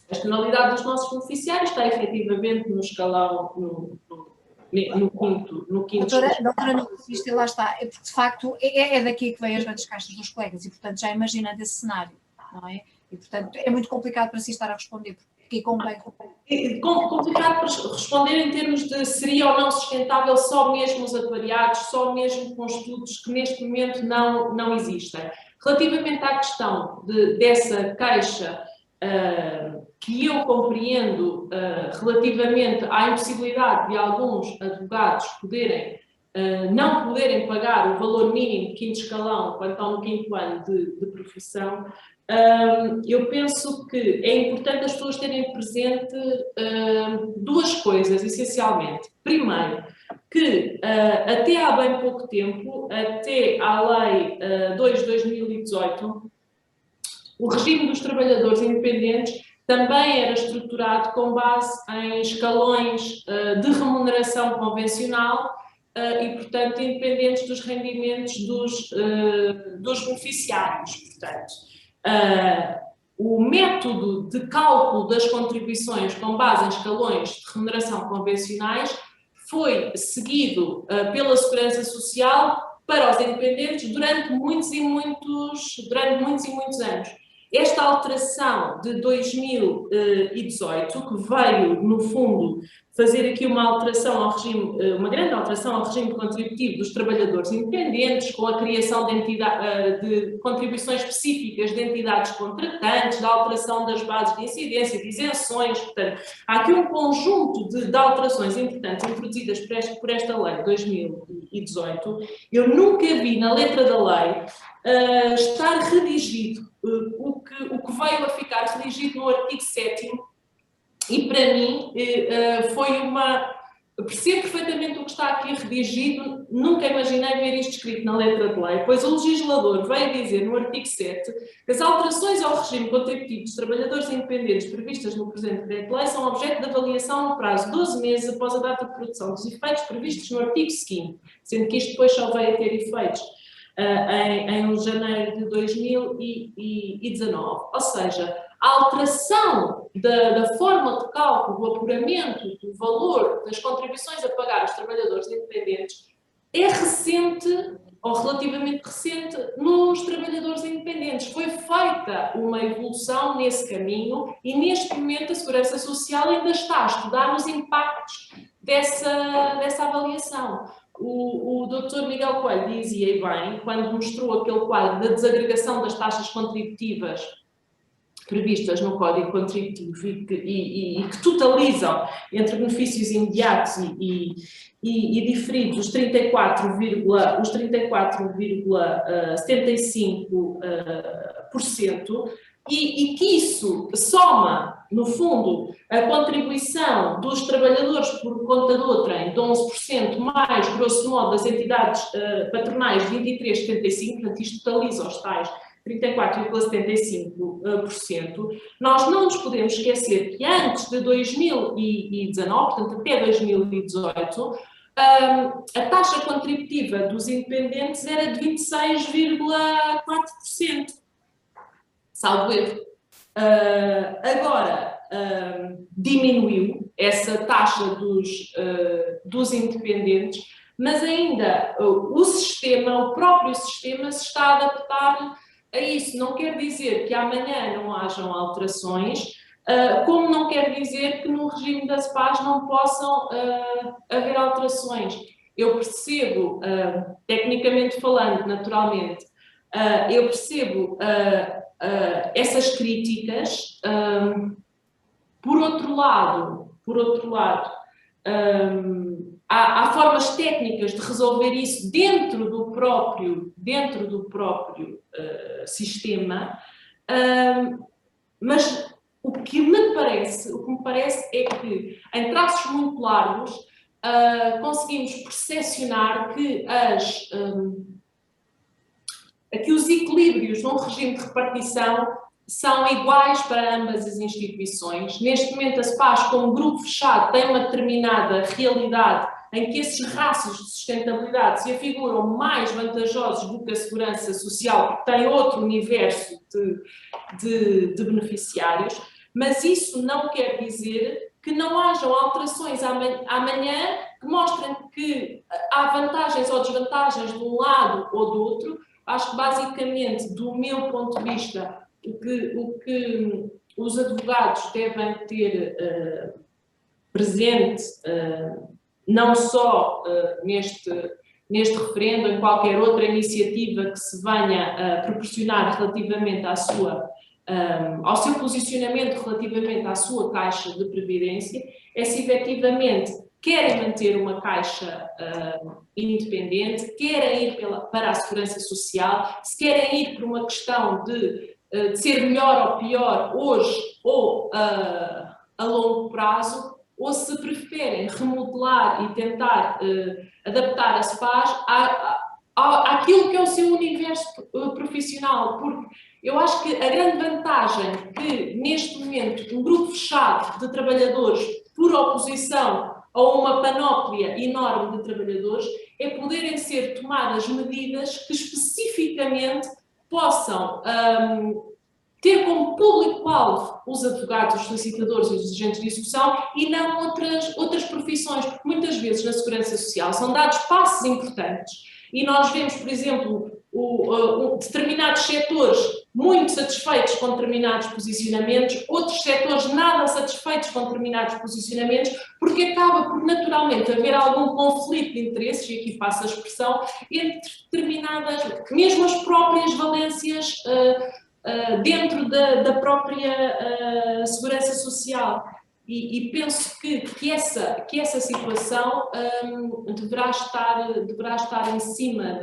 A tonalidade dos nossos beneficiários está efetivamente no escalão, no quinto. Doutora, isto lá está, é porque de facto é daqui que vêm as grandes caixas dos colegas e portanto já imagina desse cenário, não é? E portanto é muito complicado para si estar a responder, porque convém. É complicado para responder em termos de seria ou não sustentável só mesmo os atuariados, só mesmo com estudos que neste momento não existem. Relativamente à questão dessa caixa, que eu compreendo relativamente à impossibilidade de alguns advogados não poderem pagar o valor mínimo de quinto escalão quando estão no quinto ano de profissão, eu penso que é importante as pessoas terem presente duas coisas, essencialmente. Primeiro, que até há bem pouco tempo, até à Lei 2 de 2018, o regime dos trabalhadores independentes também era estruturado com base em escalões de remuneração convencional e, portanto, independentes dos rendimentos dos beneficiários. Portanto, o método de cálculo das contribuições com base em escalões de remuneração convencionais foi seguido pela Segurança Social para os independentes durante muitos e muitos anos. Esta alteração de 2018, que veio, no fundo, fazer aqui uma grande alteração ao regime contributivo dos trabalhadores independentes, com a criação de contribuições específicas de entidades contratantes, da alteração das bases de incidência, de isenções, portanto, há aqui um conjunto de alterações importantes introduzidas por esta lei de 2018. Eu nunca vi na letra da lei estar redigido o que veio a ficar redigido no artigo 7º, e para mim percebo perfeitamente o que está aqui redigido, nunca imaginei ver isto escrito na letra de lei, pois o legislador veio dizer no artigo 7 que as alterações ao regime contributivo dos trabalhadores independentes previstas no presente decreto de lei são objeto de avaliação no prazo de 12 meses após a data de produção dos efeitos previstos no artigo 2º, sendo que isto depois só veio a ter efeitos em janeiro de 2019. Ou seja, a alteração da forma de cálculo, do apuramento do valor das contribuições a pagar aos trabalhadores independentes é recente ou relativamente recente, nos trabalhadores independentes. Foi feita uma evolução nesse caminho e, neste momento, a Segurança Social ainda está a estudar os impactos dessa avaliação. O Dr. Miguel Coelho dizia, e bem, quando mostrou aquele quadro da desagregação das taxas contributivas previstas no Código Contributivo e que totalizam entre benefícios imediatos e diferidos os 34,75%, e que isso soma, no fundo, a contribuição dos trabalhadores por conta de outrem de 11%, mais, grosso modo, das entidades patronais de 23,75%, portanto, isto totaliza os tais 34,75%, nós não nos podemos esquecer que antes de 2019, portanto até 2018, a taxa contributiva dos independentes era de 26,4%, salvo erro. Agora diminuiu essa taxa dos independentes, mas ainda o próprio sistema se está a adaptar a isso. Não quer dizer que amanhã não hajam alterações, como não quer dizer que no regime das PAS não possam haver alterações. Eu percebo, tecnicamente falando, naturalmente, eu percebo essas críticas. Por outro lado, há formas técnicas de resolver isso dentro do próprio sistema, mas o que me parece é que, em traços muito largos, conseguimos percepcionar que os equilíbrios num regime de repartição são iguais para ambas as instituições. Neste momento, a SPAS, como grupo fechado, tem uma determinada realidade em que esses rácios de sustentabilidade se afiguram mais vantajosos do que a Segurança Social, porque tem outro universo de beneficiários, mas isso não quer dizer que não hajam alterações amanhã que mostrem que há vantagens ou desvantagens de um lado ou do outro. Acho que, basicamente, do meu ponto de vista, o que os advogados devem ter presente, não só neste referendo, em qualquer outra iniciativa que se venha a proporcionar relativamente ao seu posicionamento relativamente à sua caixa de previdência, é se efetivamente querem manter uma caixa independente, querem ir para a Segurança Social, se querem ir por uma questão de ser melhor ou pior hoje ou a longo prazo, ou se preferem remodelar e tentar adaptar a SPAS àquilo que é o seu universo profissional, porque eu acho que a grande vantagem que, neste momento, um grupo fechado de trabalhadores, por oposição a uma panóplia enorme de trabalhadores, é poderem ser tomadas medidas que especificamente possam ter como público-alvo os advogados, os solicitadores e os agentes de execução e não outras profissões, porque muitas vezes na Segurança Social são dados passos importantes e nós vemos, por exemplo, determinados setores muito satisfeitos com determinados posicionamentos, outros setores nada satisfeitos com determinados posicionamentos, porque acaba por naturalmente haver algum conflito de interesses, e aqui passo a expressão, entre determinadas, mesmo as próprias valências dentro da própria Segurança Social. E penso que essa situação deverá estar em cima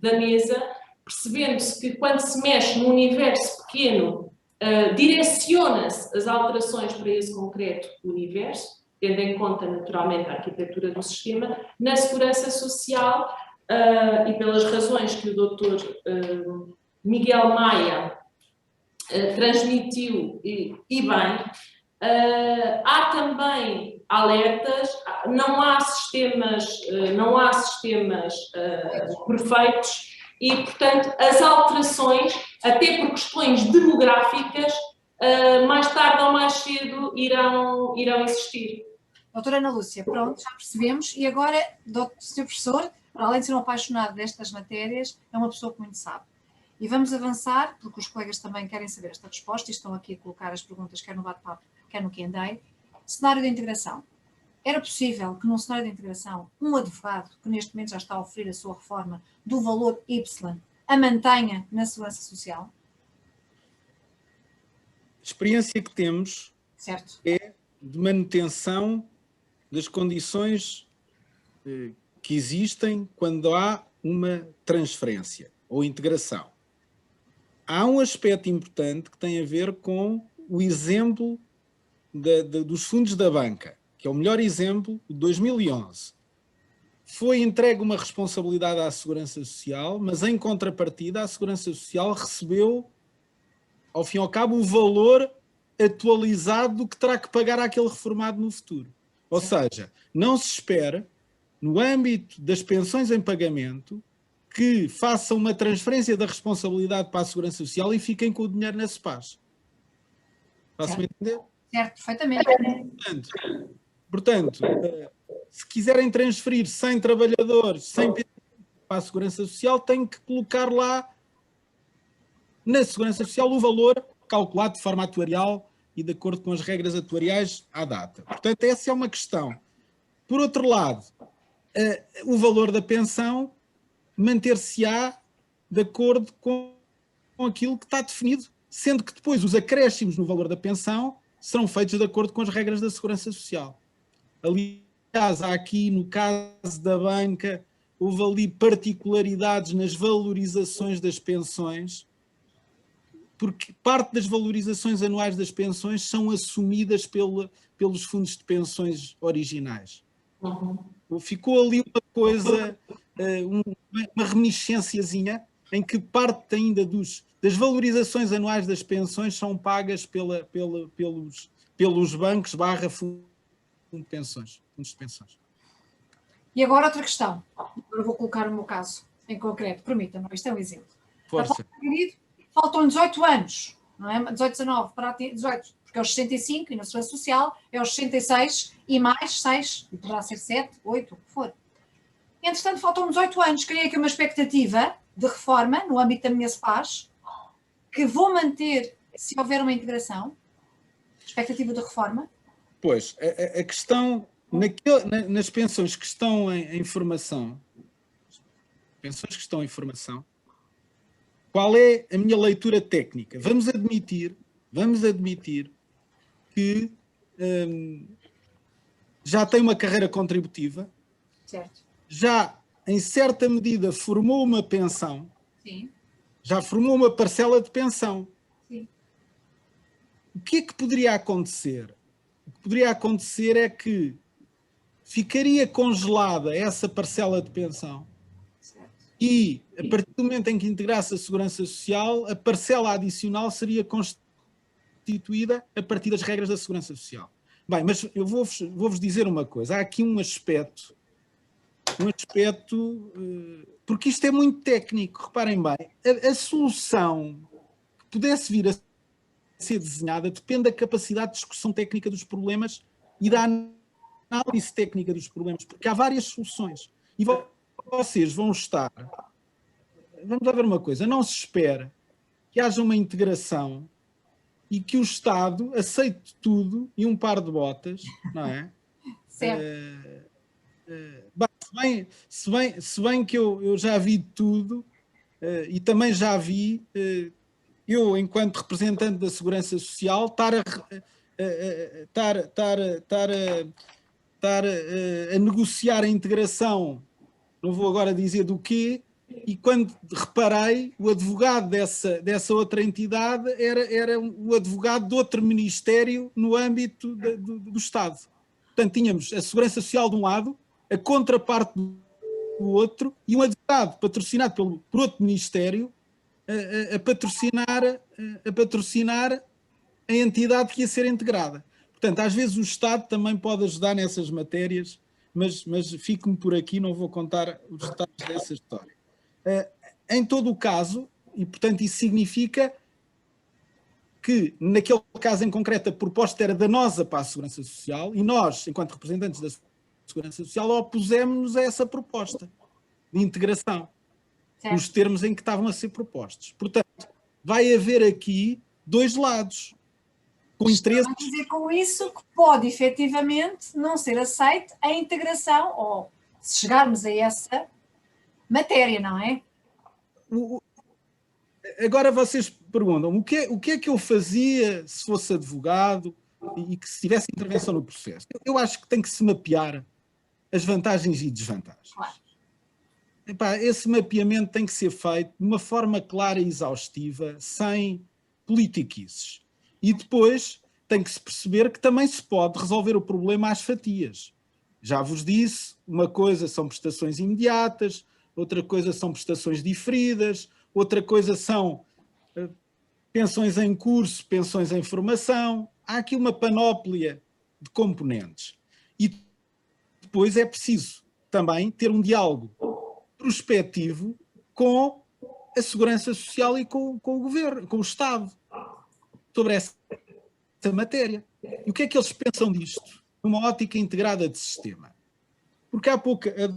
da mesa, percebendo-se que quando se mexe num universo pequeno, direciona-se as alterações para esse concreto universo, tendo em conta naturalmente a arquitetura do sistema. Na Segurança Social, e pelas razões que o Dr. Miguel Maia transmitiu e bem, há também alertas, não há sistemas perfeitos e, portanto, as alterações, até por questões demográficas, mais tarde ou mais cedo irão existir. Doutora Ana Lúcia, pronto, já percebemos. E agora, Sr. Professor, para além de ser um apaixonado destas matérias, é uma pessoa que muito sabe. E vamos avançar, porque os colegas também querem saber esta resposta e estão aqui a colocar as perguntas, quer no bate-papo, quer no Q&A. Cenário de integração. Era possível que num cenário de integração, um advogado, que neste momento já está a oferecer a sua reforma do valor Y, a mantenha na Segurança Social? A experiência que temos Certo. é de manutenção das condições que existem quando há uma transferência ou integração. Há um aspecto importante que tem a ver com o exemplo dos fundos da banca, que é o melhor exemplo de 2011. Foi entregue uma responsabilidade à Segurança Social, mas em contrapartida a Segurança Social recebeu, ao fim e ao cabo, o valor atualizado do que terá que pagar àquele reformado no futuro. Ou seja, não se espera, no âmbito das pensões em pagamento, que façam uma transferência da responsabilidade para a Segurança Social e fiquem com o dinheiro na SEPAS. Faço-me entender? Certo, perfeitamente. Portanto, se quiserem transferir 100 trabalhadores, 100 para a Segurança Social, têm que colocar lá na Segurança Social o valor calculado de forma atuarial e de acordo com as regras atuariais à data. Portanto, essa é uma questão. Por outro lado, o valor da pensão manter-se-á de acordo com aquilo que está definido, sendo que depois os acréscimos no valor da pensão serão feitos de acordo com as regras da Segurança Social. Aliás, há aqui, no caso da banca, houve ali particularidades nas valorizações das pensões, porque parte das valorizações anuais das pensões são assumidas pelos fundos de pensões originais. Ficou ali uma coisa, uma reminiscênciazinha, em que parte ainda das valorizações anuais das pensões são pagas pelos bancos / fundos de pensões. E agora outra questão. Agora vou colocar o meu caso em concreto. Permita-me, isto é um exemplo. Força. Faltam 18 anos, não é? 18, 19, para 18, porque é os 65 e na Segurança Social é os 66 e mais 6, e poderá ser 7, 8, o que for. Entretanto, faltam 18 anos. Criei aqui uma expectativa de reforma no âmbito da minha SEPAS, que vou manter se houver uma integração. Expectativa de reforma. Pois, a questão, nas pensões que estão em formação, qual é a minha leitura técnica? Vamos admitir que já tem uma carreira contributiva, certo, já em certa medida formou uma pensão, sim, já formou uma parcela de pensão. sim. O que é que poderia acontecer? O que poderia acontecer é que ficaria congelada essa parcela de pensão, certo, e a partir do momento em que integrasse a Segurança Social, a parcela adicional seria constituída a partir das regras da Segurança Social. Bem, mas eu vou-vos dizer uma coisa. Há aqui um aspecto, porque isto é muito técnico. Reparem bem, a solução que pudesse vir a ser desenhada depende da capacidade de discussão técnica dos problemas e da análise técnica dos problemas, porque há várias soluções. E vocês vão estar... Vamos lá ver uma coisa. Não se espera que haja uma integração e que o Estado aceite tudo e um par de botas, não é? Certo. Se bem que eu já vi tudo e também já vi, eu, enquanto representante da Segurança Social, estar a negociar a integração, não vou agora dizer do quê, e quando reparei, o advogado dessa outra entidade era o advogado de outro ministério no âmbito do Estado. Portanto, tínhamos a Segurança Social de um lado, a contraparte do outro, e um advogado patrocinado por outro ministério a patrocinar a entidade que ia ser integrada. Portanto, às vezes o Estado também pode ajudar nessas matérias, mas fico-me por aqui, não vou contar os detalhes dessa história. Em todo o caso, e portanto isso significa que naquele caso em concreto a proposta era danosa para a Segurança Social e nós, enquanto representantes da Segurança Social, opusemos-nos a essa proposta. de integração, certo. nos termos em que estavam a ser propostos. Portanto, vai haver aqui dois lados, com interesses... Estamos a dizer com isso que pode efetivamente não ser aceite a integração, ou se chegarmos a essa matéria, não é? Agora vocês perguntam, o que é que eu fazia se fosse advogado e que se tivesse intervenção no processo? Eu acho que tem que se mapear as vantagens e desvantagens. Claro. Epá, esse mapeamento tem que ser feito de uma forma clara e exaustiva, sem politiquices. E depois tem que se perceber que também se pode resolver o problema às fatias. Já vos disse, uma coisa são prestações imediatas, outra coisa são prestações diferidas, outra coisa são pensões em curso, pensões em formação. Há aqui uma panóplia de componentes. E depois é preciso também ter um diálogo prospectivo com a Segurança Social e com o Governo, com o Estado, sobre essa matéria. E o que é que eles pensam disto? Numa ótica integrada de sistema. Porque há pouco a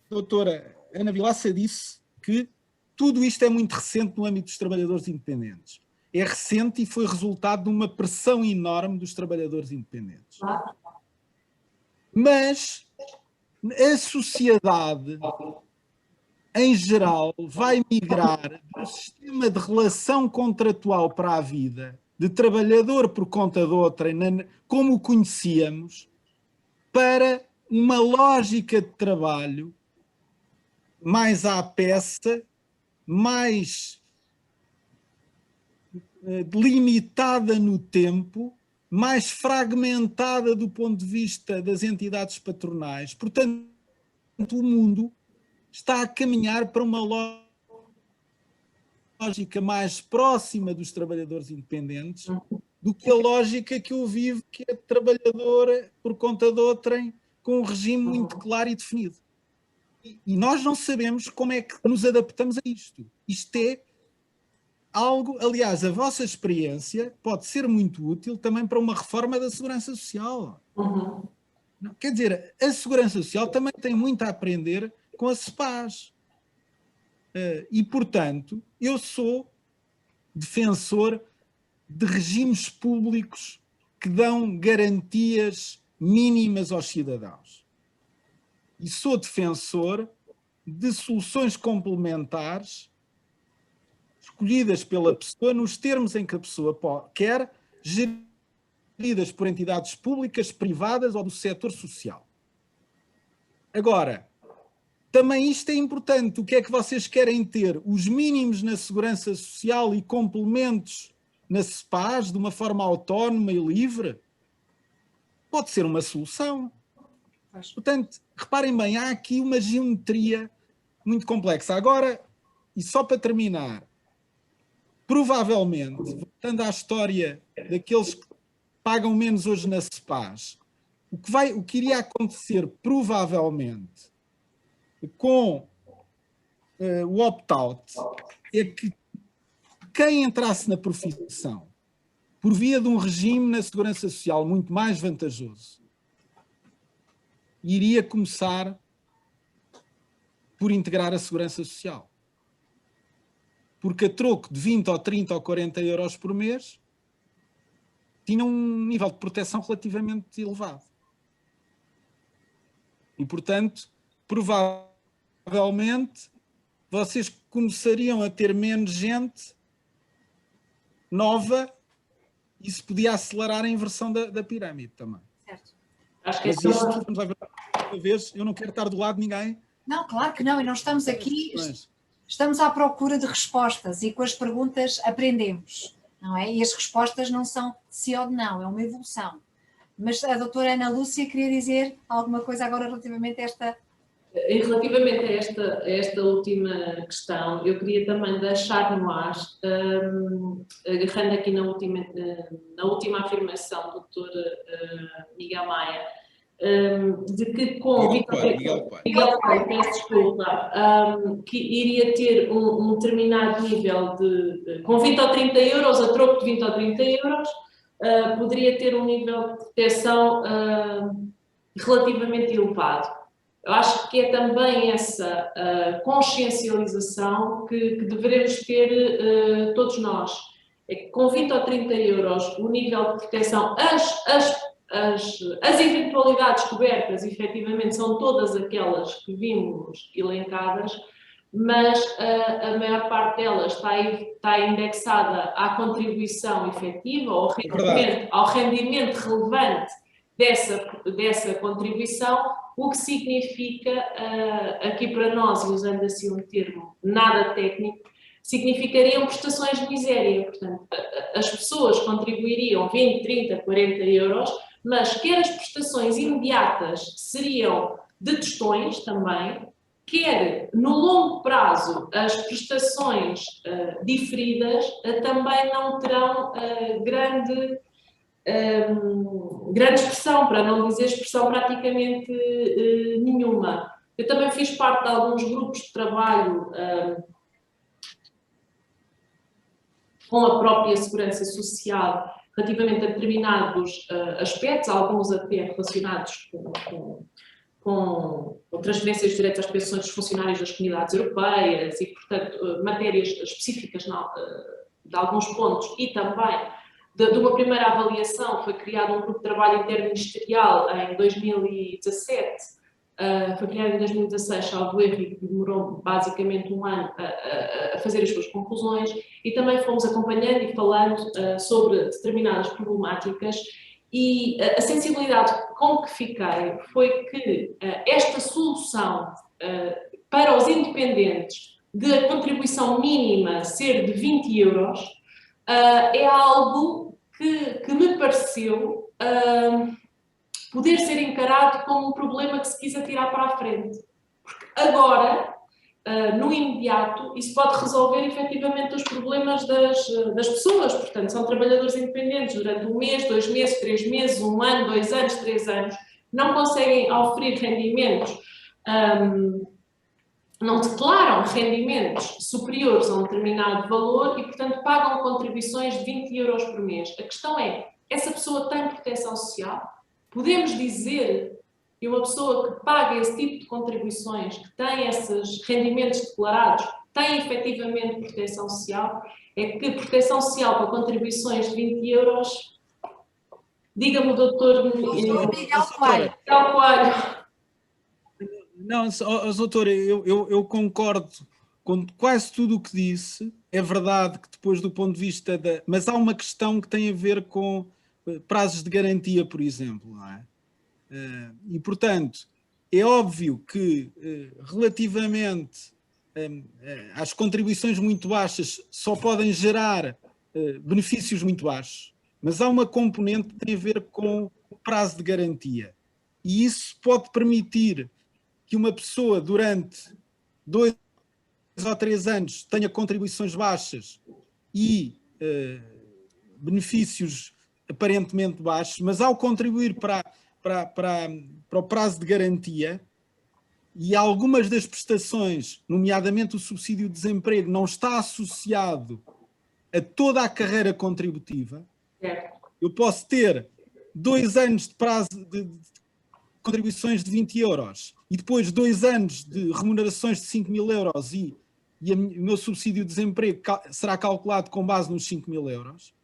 doutora Ana Vilaça disse que tudo isto é muito recente no âmbito dos trabalhadores independentes. É recente e foi resultado de uma pressão enorme dos trabalhadores independentes. Mas a sociedade, em geral, vai migrar do sistema de relação contratual para a vida, de trabalhador por conta de outrem, como o conhecíamos, para uma lógica de trabalho mais à peça, mais limitada no tempo, mais fragmentada do ponto de vista das entidades patronais. Portanto, o mundo está a caminhar para uma lógica mais próxima dos trabalhadores independentes do que a lógica que eu vivo, que é trabalhadora por conta de outrem, com um regime muito claro e definido. E nós não sabemos como é que nos adaptamos a isto. Isto é algo, aliás, a vossa experiência pode ser muito útil também para uma reforma da Segurança Social. Quer dizer, a Segurança Social também tem muito a aprender com a CEPAS. E, portanto, eu sou defensor de regimes públicos que dão garantias mínimas aos cidadãos. E sou defensor de soluções complementares escolhidas pela pessoa nos termos em que a pessoa quer, geridas por entidades públicas, privadas ou do setor social. Agora, também isto é importante. O que é que vocês querem ter? Os mínimos na Segurança Social e complementos na CEPAS de uma forma autónoma e livre? Pode ser uma solução. Portanto, reparem bem, há aqui uma geometria muito complexa. Agora, e só para terminar, provavelmente, voltando à história daqueles que pagam menos hoje na CEPAS, o que iria acontecer provavelmente com o opt-out é que quem entrasse na profissão por via de um regime na Segurança Social muito mais vantajoso iria começar por integrar a Segurança Social. Porque a troco de 20 ou 30 ou 40 euros por mês tinha um nível de proteção relativamente elevado. E, portanto, provavelmente vocês começariam a ter menos gente nova e isso podia acelerar a inversão da pirâmide também. Certo. Acho que mas isto, vamos lá ver uma vez, eu não quero estar do lado de ninguém. Não, claro que não, e nós estamos aqui, estamos à procura de respostas e com as perguntas aprendemos, não é? E as respostas não são sim ou não, é uma evolução. Mas a doutora Ana Lúcia queria dizer alguma coisa agora relativamente a esta... Relativamente a esta última questão, eu queria também deixar no ar, agarrando aqui na última afirmação do Dr. Miguel Maia, de que com Miguel Coelho, peço desculpa, que iria ter um determinado nível de, com 20 ou 30 euros, a troco de 20 ou 30 euros, poderia ter um nível de proteção relativamente elevado. Eu acho que é também essa consciencialização que devemos ter todos nós. É que com 20 ou 30 euros o nível de proteção, as eventualidades cobertas, efetivamente, são todas aquelas que vimos elencadas, mas a maior parte delas está indexada à contribuição efetiva, ao rendimento relevante dessa contribuição, o que significa, aqui para nós, usando assim um termo nada técnico, significariam prestações de miséria. Portanto, as pessoas contribuiriam 20, 30, 40 euros, mas quer as prestações imediatas seriam de tostões também, quer no longo prazo as prestações diferidas também não terão grande expressão, para não dizer expressão praticamente nenhuma. Eu também fiz parte de alguns grupos de trabalho com a própria Segurança Social relativamente a determinados aspectos, alguns até relacionados com transferências de direitos às pensões dos funcionários das comunidades europeias e, portanto, matérias específicas de alguns pontos e também de uma primeira avaliação. Foi criado um grupo de trabalho interministerial em 2017, foi criado em 2016, salvo erro, e demorou basicamente um ano a fazer as suas conclusões, e também fomos acompanhando e falando sobre determinadas problemáticas, e a sensibilidade com que fiquei foi que esta solução para os independentes de a contribuição mínima ser de 20 euros é algo que me pareceu poder ser encarado como um problema que se quis atirar para a frente. Porque agora, no imediato, isso pode resolver efetivamente os problemas das pessoas. Portanto, são trabalhadores independentes durante 1 mês, 2 meses, 3 meses, 1 ano, 2 anos, 3 anos, não conseguem oferir rendimentos, não declaram rendimentos superiores a um determinado valor e, portanto, pagam contribuições de 20 euros por mês. A questão é, essa pessoa tem proteção social? Podemos dizer que uma pessoa que paga esse tipo de contribuições, que tem esses rendimentos declarados, tem efetivamente proteção social? É que proteção social para contribuições de 20 euros, diga-me o doutor Miguel Coelho. Miguel Coelho. Não, doutora, eu concordo com quase tudo o que disse. É verdade que depois do ponto de vista da... Mas há uma questão que tem a ver com prazos de garantia, por exemplo, não é? E, portanto, é óbvio que relativamente às contribuições muito baixas só podem gerar benefícios muito baixos, mas há uma componente que tem a ver com o prazo de garantia. E isso pode permitir que uma pessoa durante 2 ou 3 anos tenha contribuições baixas e benefícios aparentemente baixos, mas ao contribuir para o prazo de garantia e algumas das prestações, nomeadamente o subsídio de desemprego, não está associado a toda a carreira contributiva, eu posso ter 2 anos de prazo de contribuições de 20 euros e depois 2 anos de remunerações de 5.000 euros e o meu subsídio de desemprego será calculado com base nos 5.000 euros.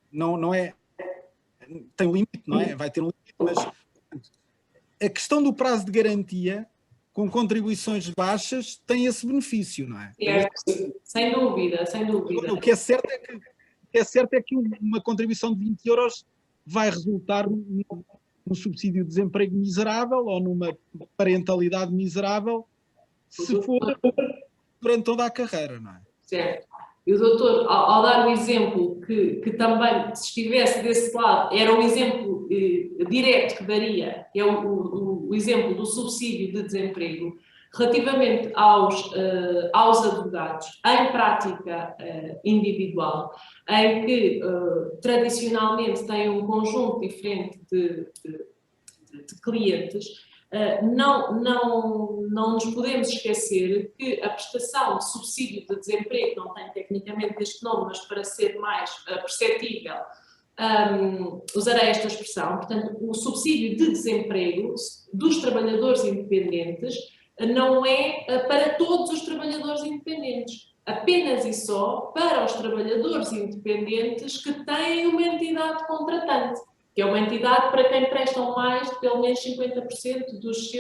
Não é... Tem um limite, não é? Vai ter um limite, mas a questão do prazo de garantia com contribuições baixas tem esse benefício, não é? Sem dúvida, sem dúvida. O que é certo é que uma contribuição de 20 euros vai resultar num subsídio de desemprego miserável ou numa parentalidade miserável se for durante toda a carreira, não é? Certo. E o doutor, ao dar o exemplo que também, se estivesse desse lado, era um exemplo direto que daria, que é o exemplo do subsídio de desemprego, relativamente aos advogados, em prática individual, em que tradicionalmente têm um conjunto diferente de clientes, não nos podemos esquecer que a prestação de subsídio de desemprego, não tem tecnicamente este nome, mas para ser mais perceptível, usarei esta expressão, portanto, o subsídio de desemprego dos trabalhadores independentes não é para todos os trabalhadores independentes, apenas e só para os trabalhadores independentes que têm uma entidade contratante, que é uma entidade para quem prestam mais de pelo menos 50% dos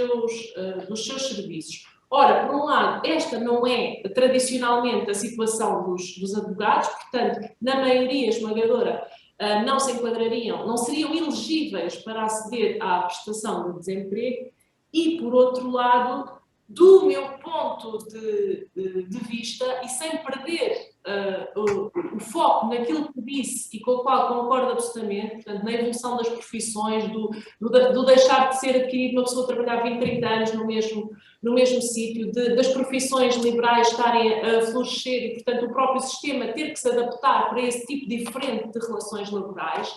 seus serviços. Ora, por um lado, esta não é tradicionalmente a situação dos advogados, portanto, na maioria esmagadora, não se enquadrariam, não seriam elegíveis para aceder à prestação de desemprego e, por outro lado, do meu ponto de vista, e sem perder o foco naquilo que disse e com o qual concordo absolutamente, portanto, na evolução das profissões, do deixar de ser adquirido uma pessoa trabalhar 20, 30 anos no mesmo sítio, das profissões liberais estarem a florescer e, portanto, o próprio sistema ter que se adaptar para esse tipo diferente de relações laborais.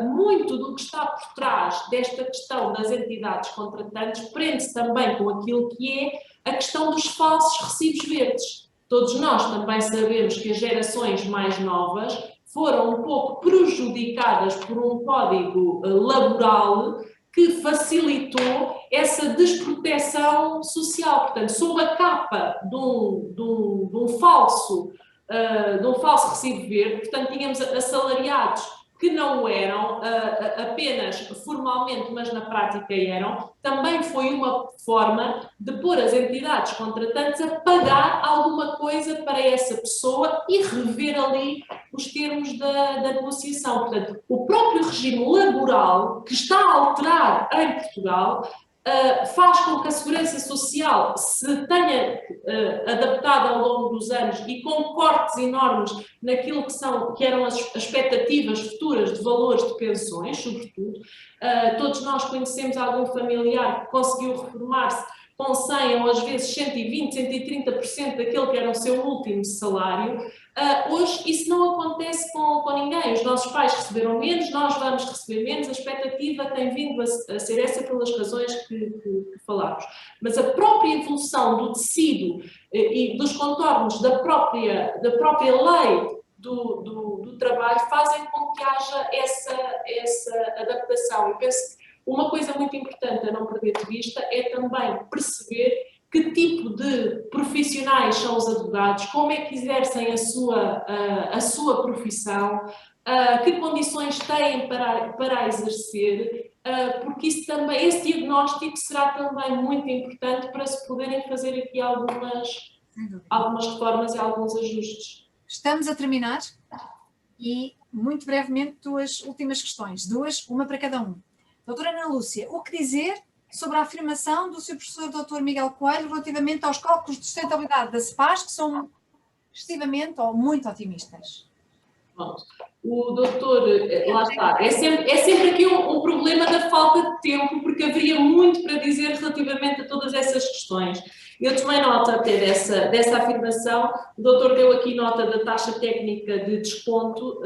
Muito do que está por trás desta questão das entidades contratantes prende-se também com aquilo que é a questão dos falsos recibos verdes. Todos nós também sabemos que as gerações mais novas foram um pouco prejudicadas por um código laboral que facilitou essa desproteção social. Portanto, sob a capa de um falso recibo verde, portanto, tínhamos assalariados que não eram apenas formalmente, mas na prática eram, também foi uma forma de pôr as entidades contratantes a pagar alguma coisa para essa pessoa e rever ali os termos da negociação. Portanto, o próprio regime laboral que está a alterar em Portugal faz com que a segurança social se tenha adaptado ao longo dos anos e com cortes enormes naquilo que eram as expectativas futuras de valores de pensões, sobretudo. Todos nós conhecemos algum familiar que conseguiu reformar-se com 100 ou às vezes 120, 130% daquele que era o seu último salário. Hoje isso não acontece com ninguém. Os nossos pais receberam menos, nós vamos receber menos, a expectativa tem vindo a ser essa pelas razões que falámos. Mas a própria evolução do tecido e dos contornos da própria lei do trabalho fazem com que haja essa adaptação. E penso que uma coisa muito importante a não perder de vista é também perceber que tipo de profissionais são os advogados, como é que exercem a sua profissão, que condições têm para exercer, porque isso também, esse diagnóstico será também muito importante para se poderem fazer aqui algumas reformas e alguns ajustes. Estamos a terminar e, muito brevemente, duas últimas questões, uma para cada um. Doutora Ana Lúcia, o que dizer sobre a afirmação do seu professor Dr. Miguel Coelho relativamente aos cálculos de sustentabilidade da CEPAS, que são excessivamente ou muito otimistas? Bom, o doutor, lá está, é sempre aqui um problema da falta de tempo, porque haveria muito para dizer relativamente a todas essas questões. Eu tomei nota até dessa afirmação, o doutor deu aqui nota da taxa técnica de desconto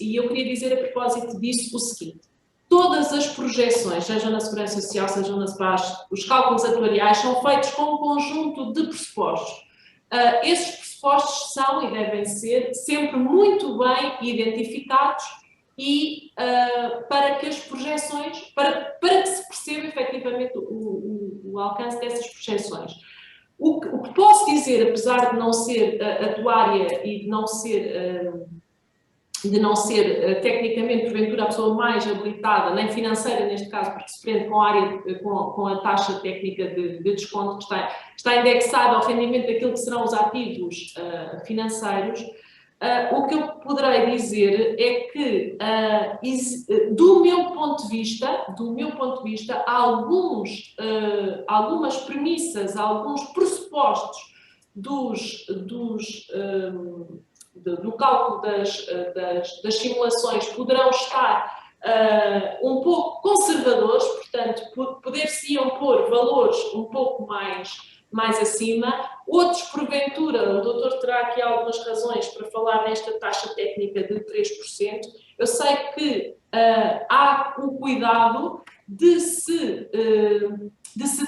e eu queria dizer a propósito disso o seguinte: todas as projeções, sejam na Segurança Social, sejam na CEPAS, os cálculos atuariais são feitos com um conjunto de pressupostos. Esses pressupostos são e devem ser sempre muito bem identificados e para que as projeções, para que se perceba efetivamente o alcance dessas projeções. O que posso dizer, apesar de não ser atuária e de não ser tecnicamente, porventura, a pessoa mais habilitada, nem financeira neste caso, porque se prende com a taxa técnica de desconto que está indexada ao rendimento daquilo que serão os ativos financeiros, o que eu poderei dizer é que, do meu ponto de vista, há algumas premissas, alguns pressupostos do cálculo das simulações poderão estar um pouco conservadores, portanto, poder-se-iam pôr valores um pouco mais acima. Outros, porventura, o doutor terá aqui algumas razões para falar nesta taxa técnica de 3%. Eu sei que há o cuidado de se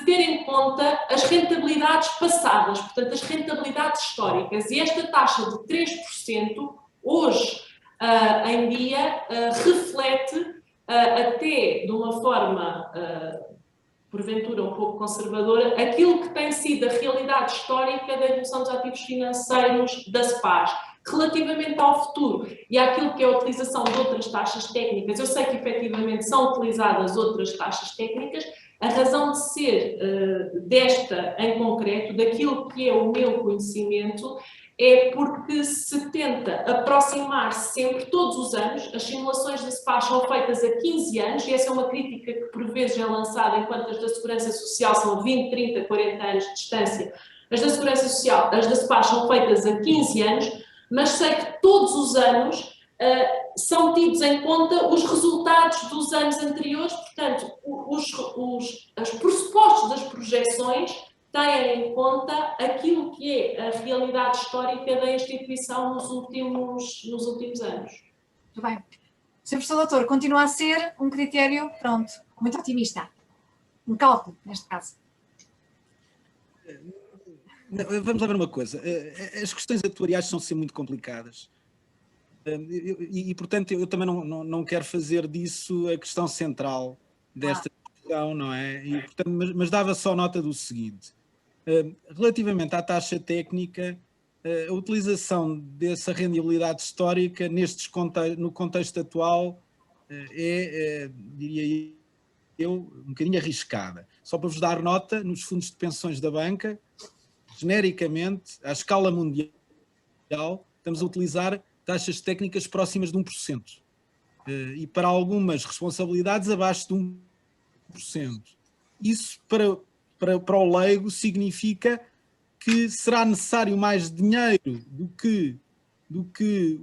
ter em conta as rentabilidades passadas, portanto, as rentabilidades históricas. E esta taxa de 3%, hoje, em dia reflete até de uma forma porventura um pouco conservadora, aquilo que tem sido a realidade histórica da evolução dos ativos financeiros da SEPAS. Relativamente ao futuro e àquilo que é a utilização de outras taxas técnicas, eu sei que efetivamente são utilizadas outras taxas técnicas, a razão de ser desta em concreto, daquilo que é o meu conhecimento, é porque se tenta aproximar-se sempre, todos os anos, as simulações da SEPAS são feitas a 15 anos, e essa é uma crítica que por vezes é lançada, enquanto as da Segurança Social são a 20, 30, 40 anos de distância, as da Segurança Social, as da SEPAS são feitas a 15 anos, mas sei que todos os anos são tidos em conta os resultados dos anos anteriores, portanto, os pressupostos das projeções têm em conta aquilo que é a realidade histórica da instituição nos últimos anos. Muito bem. Sr. Professor Doutor, continua a ser um critério, pronto, muito otimista. Um cálculo, neste caso. Vamos lá ver uma coisa. As questões atuariais são sempre muito complicadas. E portanto, eu também não quero fazer disso a questão central desta discussão, não é? E, portanto, mas dava só nota do seguinte. Relativamente à taxa técnica, a utilização dessa rendibilidade histórica no contexto atual diria eu, um bocadinho arriscada. Só para vos dar nota, nos fundos de pensões da banca, genericamente, à escala mundial, estamos a utilizar taxas técnicas próximas de 1%. E para algumas responsabilidades abaixo de 1%. Isso para o leigo significa que será necessário mais dinheiro do que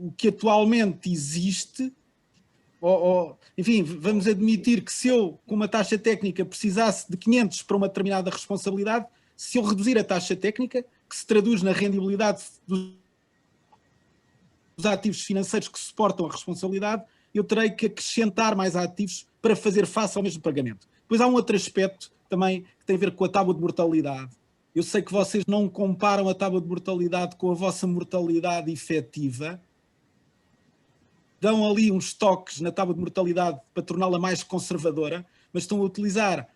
o que atualmente existe. Enfim, vamos admitir que se eu, com uma taxa técnica, precisasse de 500 para uma determinada responsabilidade, se eu reduzir a taxa técnica, que se traduz na rendibilidade dos ativos financeiros que suportam a responsabilidade, eu terei que acrescentar mais ativos para fazer face ao mesmo pagamento. Depois há um outro aspecto também que tem a ver com a tábua de mortalidade. Eu sei que vocês não comparam a tábua de mortalidade com a vossa mortalidade efetiva, dão ali uns toques na tábua de mortalidade para torná-la mais conservadora, mas estão a utilizar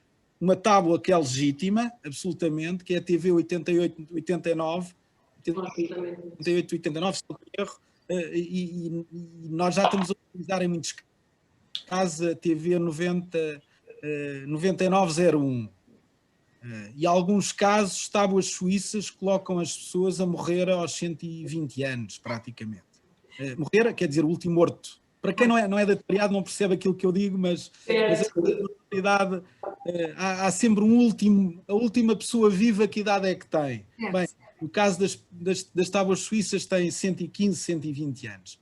uma tábua que é legítima, absolutamente, que é a TV 88-89, 88-89, se não me erro, e nós já estamos a utilizar em muitos casos a TV 99-01. E alguns casos, tábuas suíças colocam as pessoas a morrer aos 120 anos, praticamente. Morrer quer dizer o último morto. Para quem não é de atuariado não percebe aquilo que eu digo, mas a idade, há sempre a última pessoa viva, que idade é que tem? Bem, no caso das tábuas suíças tem 115, 120 anos.